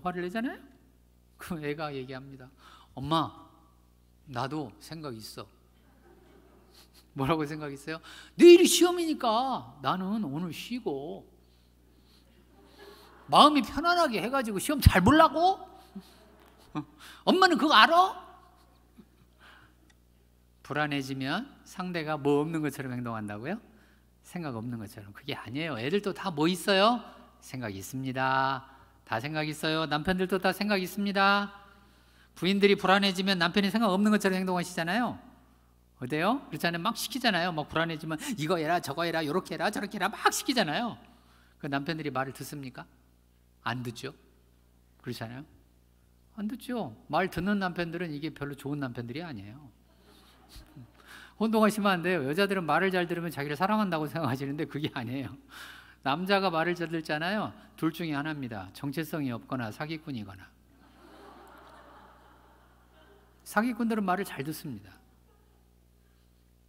화를 내잖아요. 그럼 애가 얘기합니다. 엄마, 나도 생각 있어. 뭐라고 생각했어요? 내일이 시험이니까 나는 오늘 쉬고 마음이 편안하게 해가지고 시험 잘 보려고? 엄마는 그거 알아? 불안해지면 상대가 뭐 없는 것처럼 행동한다고요? 생각 없는 것처럼. 그게 아니에요. 애들도 다 뭐 있어요? 생각 있습니다. 다 생각 있어요. 남편들도 다 생각 있습니다. 부인들이 불안해지면 남편이 생각 없는 것처럼 행동하시잖아요. 어때요? 그렇잖아요. 막 시키잖아요. 막 불안해지면 이거 해라 저거 해라 요렇게 해라 저렇게 해라 막 시키잖아요. 그 남편들이 말을 듣습니까? 안 듣죠. 그렇잖아요. 안 듣죠. 말 듣는 남편들은 이게 별로 좋은 남편들이 아니에요. 혼동하시면 안 돼요. 여자들은 말을 잘 들으면 자기를 사랑한다고 생각하시는데 그게 아니에요. 남자가 말을 잘 듣잖아요. 둘 중에 하나입니다. 정체성이 없거나 사기꾼이거나. 사기꾼들은 말을 잘 듣습니다.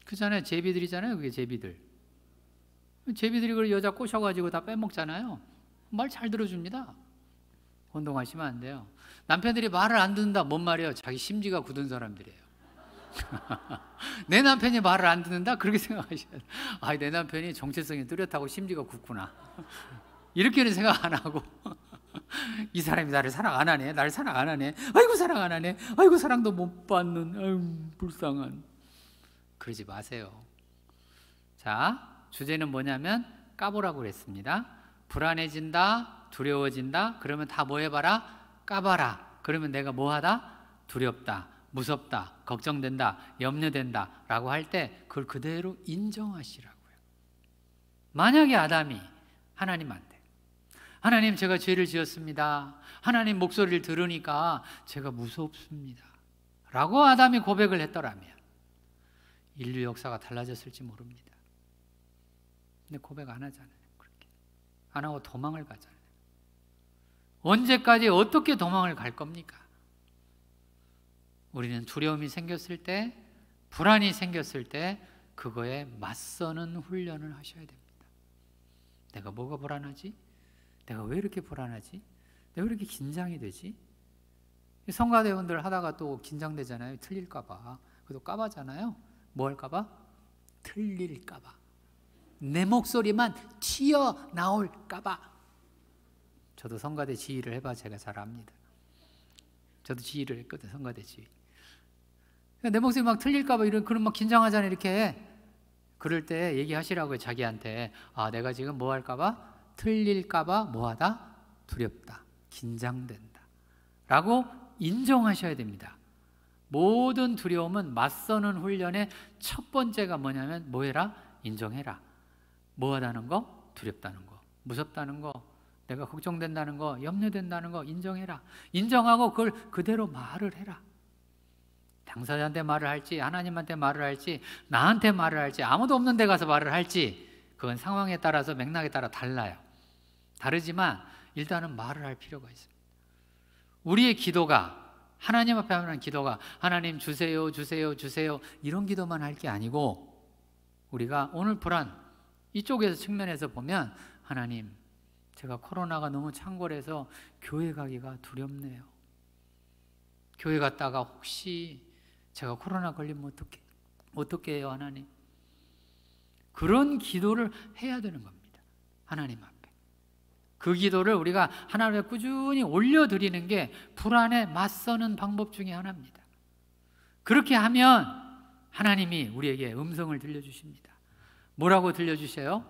그잖아요. 제비들이잖아요. 그게 제비들. 제비들이 그 여자 꼬셔가지고 다 빼먹잖아요. 말 잘 들어줍니다. 혼동하시면 안 돼요. 남편들이 말을 안 듣는다. 뭔 말이에요? 자기 심지가 굳은 사람들이에요. 내 남편이 말을 안 듣는다? 그렇게 생각하셔야 돼요. 내 남편이 정체성이 뚜렷하고 심지가 굳구나. 이렇게는 생각 안 하고 이 사람이 나를 사랑 안 하네. 나를 사랑 안 하네. 아이고 사랑 안 하네. 아이고 사랑도 못 받는 아유 불쌍한. 그러지 마세요. 자, 주제는 뭐냐면 까보라고 그랬습니다. 불안해진다, 두려워진다. 그러면 다 뭐 해봐라? 까봐라. 그러면 내가 뭐 하다? 두렵다, 무섭다, 걱정된다, 염려된다 라고 할 때 그걸 그대로 인정하시라고요. 만약에 아담이 하나님한테 하나님 제가 죄를 지었습니다. 하나님 목소리를 들으니까 제가 무섭습니다 라고 아담이 고백을 했더라면 인류 역사가 달라졌을지 모릅니다. 근데 고백 안 하잖아요. 그렇게 안 하고 도망을 가잖아요. 언제까지 어떻게 도망을 갈 겁니까? 우리는 두려움이 생겼을 때, 불안이 생겼을 때 그거에 맞서는 훈련을 하셔야 됩니다. 내가 뭐가 불안하지? 내가 왜 이렇게 불안하지? 내가 왜 이렇게 긴장이 되지? 성가대원들 하다가 또 긴장되잖아요. 틀릴까 봐. 그래도 까봐잖아요. 뭐 할까 봐? 틀릴까 봐. 내 목소리만 튀어나올까 봐. 저도 성가대 지휘를 해봐 제가 잘 압니다. 저도 지휘를 했거든. 성가대 지휘. 내 목소리 막 틀릴까 봐 그럼 막 긴장하잖아요. 이렇게. 그럴 때 얘기하시라고요. 자기한테. 내가 지금 뭐 할까 봐? 틀릴까 봐 뭐하다? 두렵다. 긴장된다. 라고 인정하셔야 됩니다. 모든 두려움은 맞서는 훈련의 첫 번째가 뭐냐면 뭐 해라? 인정해라. 뭐하다는 거? 두렵다는 거, 무섭다는 거, 내가 걱정된다는 거, 염려된다는 거 인정해라. 인정하고 그걸 그대로 말을 해라. 당사자한테 말을 할지, 하나님한테 말을 할지, 나한테 말을 할지, 아무도 없는 데 가서 말을 할지, 그건 상황에 따라서 맥락에 따라 달라요. 다르지만 일단은 말을 할 필요가 있습니다. 우리의 기도가, 하나님 앞에 하는 기도가 하나님 주세요 주세요 주세요 이런 기도만 할 게 아니고, 우리가 오늘 불안 이쪽에서 측면에서 보면 하나님, 제가 코로나가 너무 창궐해서 교회 가기가 두렵네요. 교회 갔다가 혹시 제가 코로나 걸리면 어떻게 해요 하나님? 그런 기도를 해야 되는 겁니다. 하나님 앞에. 그 기도를 우리가 하나님 앞에 꾸준히 올려드리는 게 불안에 맞서는 방법 중에 하나입니다. 그렇게 하면 하나님이 우리에게 음성을 들려주십니다. 뭐라고 들려주셔요?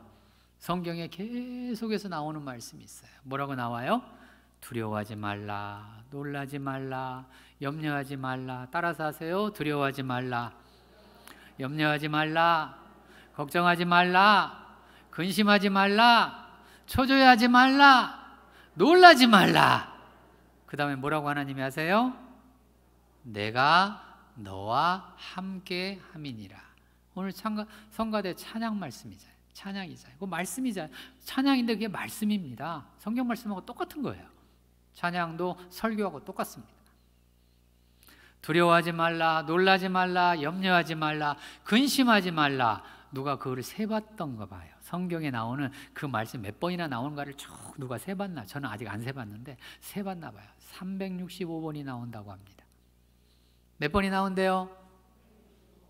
성경에 계속해서 나오는 말씀이 있어요. 뭐라고 나와요? 두려워하지 말라, 놀라지 말라, 염려하지 말라. 따라서 하세요. 두려워하지 말라, 염려하지 말라, 걱정하지 말라, 근심하지 말라, 초조해하지 말라, 놀라지 말라. 그 다음에 뭐라고 하나님이 하세요? 내가 너와 함께 함이니라. 오늘 성가대 찬양 말씀이잖아요. 찬양이잖아요. 그 말씀이잖아요. 찬양인데 그게 말씀입니다. 성경 말씀하고 똑같은 거예요. 찬양도 설교하고 똑같습니다. 두려워하지 말라, 놀라지 말라, 염려하지 말라, 근심하지 말라. 누가 그거를 세봤던가 봐요. 성경에 나오는 그 말씀 몇 번이나 나오는가를 쭉 누가 세봤나? 저는 아직 안 세봤는데 세봤나 봐요. 365번이 나온다고 합니다. 몇 번이 나온대요?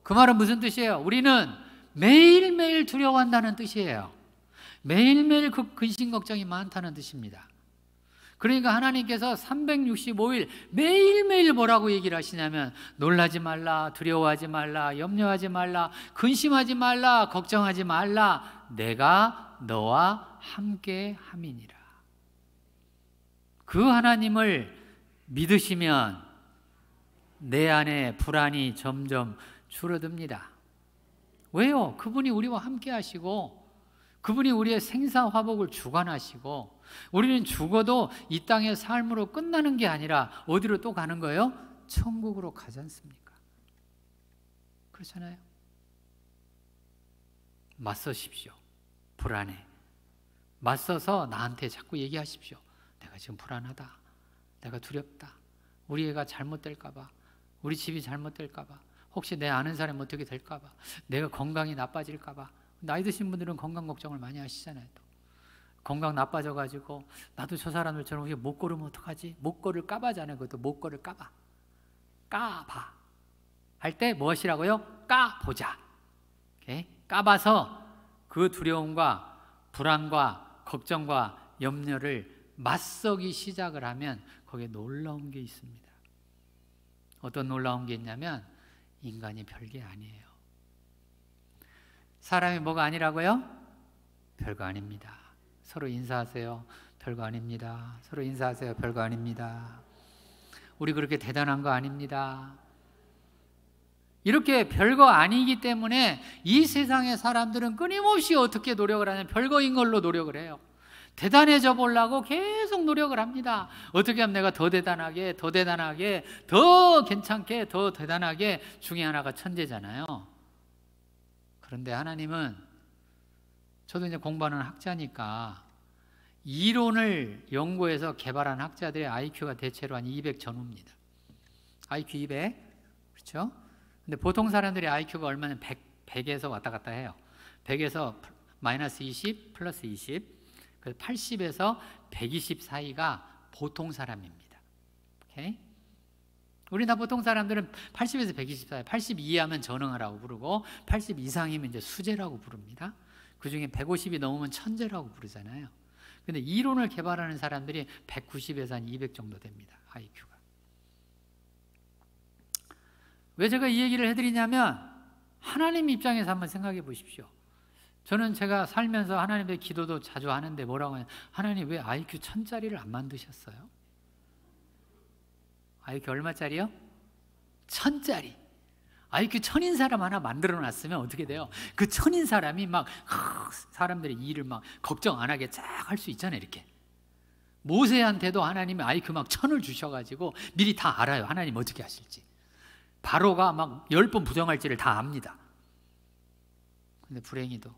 그 말은 무슨 뜻이에요? 우리는 매일매일 두려워한다는 뜻이에요. 매일매일 근심 걱정이 많다는 뜻입니다. 그러니까 하나님께서 365일 매일매일 뭐라고 얘기를 하시냐면 놀라지 말라, 두려워하지 말라, 염려하지 말라, 근심하지 말라, 걱정하지 말라, 내가 너와 함께 함이니라. 그 하나님을 믿으시면 내 안에 불안이 점점 줄어듭니다. 왜요? 그분이 우리와 함께 하시고 그분이 우리의 생사화복을 주관하시고, 우리는 죽어도 이 땅의 삶으로 끝나는 게 아니라 어디로 또 가는 거예요? 천국으로 가지 않습니까? 그렇잖아요. 맞서십시오. 불안해. 맞서서 나한테 자꾸 얘기하십시오. 내가 지금 불안하다. 내가 두렵다. 우리 애가 잘못될까 봐. 우리 집이 잘못될까 봐. 혹시 내 아는 사람이 어떻게 될까 봐. 내가 건강이 나빠질까 봐. 나이 드신 분들은 건강 걱정을 많이 하시잖아요. 또. 건강 나빠져가지고 나도 저 사람들처럼 못 걸으면 어떡하지? 못 걸을 까봐잖아요. 그것도 못 걸을 까봐. 까봐. 할 때 무엇이라고요? 까보자. 오케이? 까봐서 그 두려움과 불안과 걱정과 염려를 맞서기 시작을 하면 거기에 놀라운 게 있습니다. 어떤 놀라운 게 있냐면 인간이 별게 아니에요. 사람이 뭐가 아니라고요? 별거 아닙니다. 서로 인사하세요. 별거 아닙니다. 서로 인사하세요. 별거 아닙니다. 우리 그렇게 대단한 거 아닙니다. 이렇게 별거 아니기 때문에 이 세상의 사람들은 끊임없이 어떻게 노력을 하냐면 별거인 걸로 노력을 해요. 대단해져 보려고 계속 노력을 합니다. 어떻게 하면 내가 더 대단하게, 더 대단하게, 더 괜찮게, 더 대단하게. 중에 하나가 천재잖아요. 그런데 하나님은, 저도 이제 공부하는 학자니까 이론을 연구해서 개발한 학자들의 IQ가 대체로 한 200 전후입니다. IQ 200. 그렇죠? 근데 보통 사람들의 IQ가 얼마냐면 100에서 왔다 갔다 해요. 100에서 마이너스 20, 플러스 20. 그래서 80에서 120 사이가 보통 사람입니다. 오케이? 우리 다 보통 사람들은 80에서 120 사이, 80 이하면 전응하라고 부르고 80 이상이면 이제 수재라고 부릅니다. 그 중에 150이 넘으면 천재라고 부르잖아요. 근데 이론을 개발하는 사람들이 190에서 한 200 정도 됩니다. IQ가. 왜 제가 이 얘기를 해드리냐면 하나님 입장에서 한번 생각해 보십시오. 저는 제가 살면서 하나님의 기도도 자주 하는데 뭐라고 하냐, 하나님 왜 IQ 1000짜리를 안 만드셨어요? IQ 얼마짜리요? 천짜리. 아니 그 천인 사람 하나 만들어 놨으면 어떻게 돼요? 그 천인 사람이 막 사람들의 일을 막 걱정 안 하게 쫙 할 수 있잖아요. 이렇게 모세한테도 하나님이 아이 그 막 천을 주셔가지고 미리 다 알아요. 하나님 어떻게 하실지. 바로가 막 10번 부정할지를 다 압니다. 근데 불행히도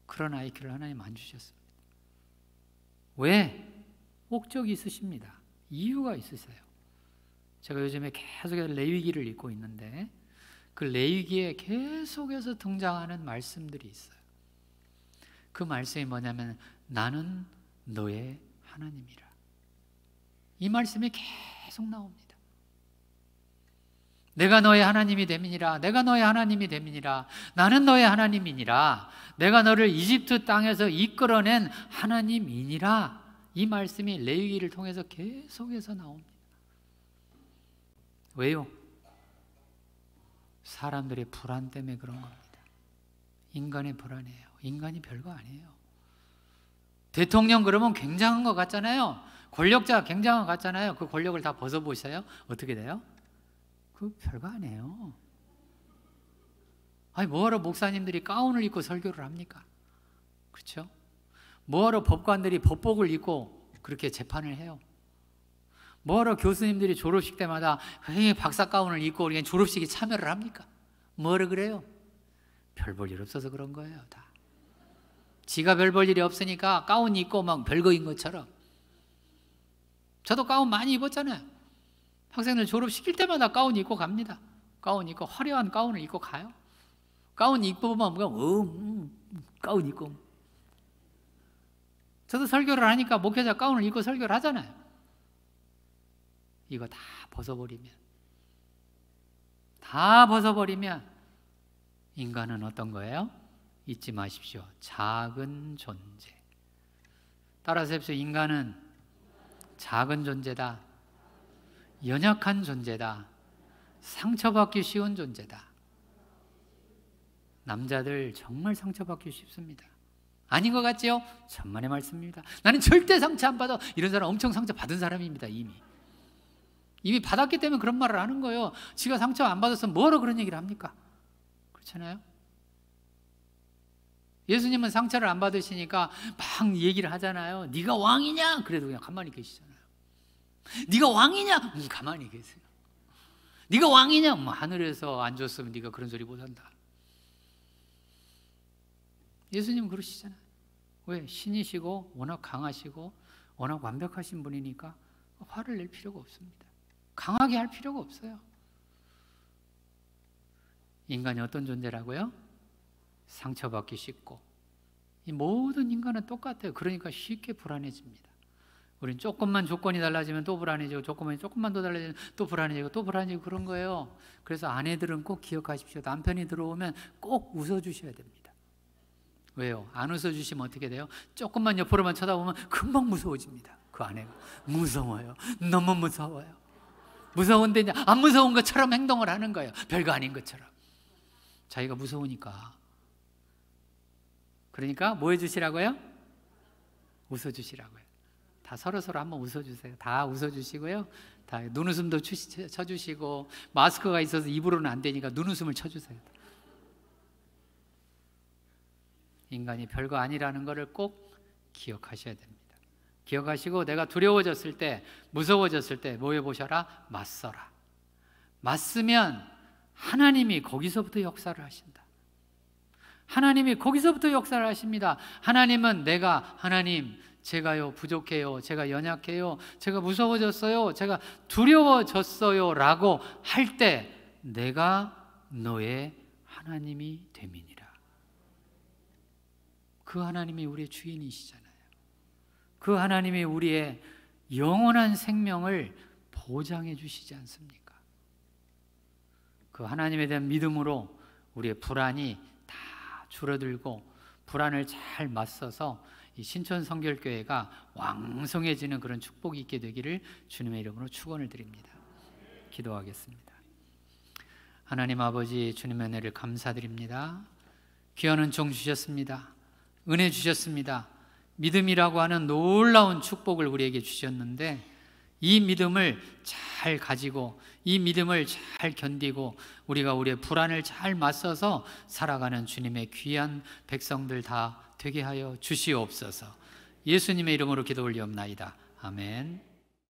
그런 IQ를 하나님 안 주셨습니다. 왜? 목적이 있으십니다. 이유가 있으세요. 제가 요즘에 계속해서 레위기를 읽고 있는데 그 레위기에 계속해서 등장하는 말씀들이 있어요. 그 말씀이 뭐냐면 나는 너의 하나님이라. 이 말씀이 계속 나옵니다. 내가 너의 하나님이 됨이니라. 내가 너의 하나님이 됨이니라. 나는 너의 하나님이니라. 내가 너를 이집트 땅에서 이끌어낸 하나님이니라. 이 말씀이 레위기를 통해서 계속해서 나옵니다. 왜요? 사람들의 불안 때문에 그런 겁니다. 인간의 불안이에요. 인간이 별거 아니에요. 대통령 그러면 굉장한 것 같잖아요. 권력자 굉장한 것 같잖아요. 그 권력을 다 벗어보세요. 어떻게 돼요? 그 별거 아니에요. 아니 뭐하러 목사님들이 가운을 입고 설교를 합니까? 그렇죠? 뭐하러 법관들이 법복을 입고 그렇게 재판을 해요? 뭐하러 교수님들이 졸업식 때마다 박사 가운을 입고 그냥 졸업식에 참여를 합니까? 뭐하러 그래요? 별 볼 일 없어서 그런 거예요. 다 지가 별 볼 일이 없으니까 가운 입고 막 별거인 것처럼. 저도 가운 많이 입었잖아요. 학생들 졸업시킬 때마다 가운 입고 갑니다. 가운 입고 화려한 가운을 입고 가요. 가운 입고 보면 가운 입고. 저도 설교를 하니까 목회자 가운을 입고 설교를 하잖아요. 이거 다 벗어버리면 인간은 어떤 거예요? 잊지 마십시오. 작은 존재. 따라서 해보세요. 인간은 작은 존재다. 연약한 존재다. 상처받기 쉬운 존재다. 남자들 정말 상처받기 쉽습니다. 아닌 것 같지요? 천만의 말씀입니다. 나는 절대 상처 안 받아. 이런 사람 엄청 상처 받은 사람입니다. 이미 받았기 때문에 그런 말을 하는 거예요. 지가 상처 안 받았으면 뭐하러 그런 얘기를 합니까? 그렇잖아요? 예수님은 상처를 안 받으시니까 막 얘기를 하잖아요. 네가 왕이냐? 그래도 그냥 가만히 계시잖아요. 네가 왕이냐? 가만히 계세요. 네가 왕이냐? 하늘에서 안 줬으면 네가 그런 소리 못한다. 예수님은 그러시잖아요. 왜? 신이시고 워낙 강하시고 워낙 완벽하신 분이니까 화를 낼 필요가 없습니다. 강하게 할 필요가 없어요. 인간이 어떤 존재라고요? 상처받기 쉽고. 이 모든 인간은 똑같아요. 그러니까 쉽게 불안해집니다. 우린 조금만 조건이 달라지면 또 불안해지고 조금만 더 달라지면 또 불안해지고 그런 거예요. 그래서 아내들은 꼭 기억하십시오. 남편이 들어오면 꼭 웃어주셔야 됩니다. 왜요? 안 웃어주시면 어떻게 돼요? 조금만 옆으로만 쳐다보면 금방 무서워집니다. 그 아내가 무서워요. 너무 무서워요. 무서운데 이제 안 무서운 것처럼 행동을 하는 거예요. 별거 아닌 것처럼. 자기가 무서우니까. 그러니까 뭐 해주시라고요? 웃어주시라고요. 다 서로서로 한번 웃어주세요. 다 웃어주시고요. 다 눈웃음도 쳐주시고, 마스크가 있어서 입으로는 안 되니까 눈웃음을 쳐주세요. 인간이 별거 아니라는 것을 꼭 기억하셔야 됩니다. 기억하시고 내가 두려워졌을 때, 무서워졌을 때 뭐 해보셔라? 맞서라. 맞으면 하나님이 거기서부터 역사를 하신다. 하나님이 거기서부터 역사를 하십니다. 하나님은 하나님 제가요 부족해요, 제가 연약해요, 제가 무서워졌어요, 제가 두려워졌어요 라고 할 때 내가 너의 하나님이 됨이니라. 그 하나님이 우리의 주인이시잖아요. 그 하나님이 우리의 영원한 생명을 보장해 주시지 않습니까? 그 하나님에 대한 믿음으로 우리의 불안이 다 줄어들고 불안을 잘 맞서서 이 신천 성결교회가 왕성해지는 그런 축복이 있게 되기를 주님의 이름으로 축원을 드립니다. 기도하겠습니다. 하나님 아버지, 주님의 은혜를 감사드립니다. 귀한 은총 주셨습니다. 은혜 주셨습니다. 믿음이라고 하는 놀라운 축복을 우리에게 주셨는데 이 믿음을 잘 가지고 이 믿음을 잘 견디고 우리가 우리의 불안을 잘 맞서서 살아가는 주님의 귀한 백성들 다 되게 하여 주시옵소서. 예수님의 이름으로 기도 올리옵나이다. 아멘.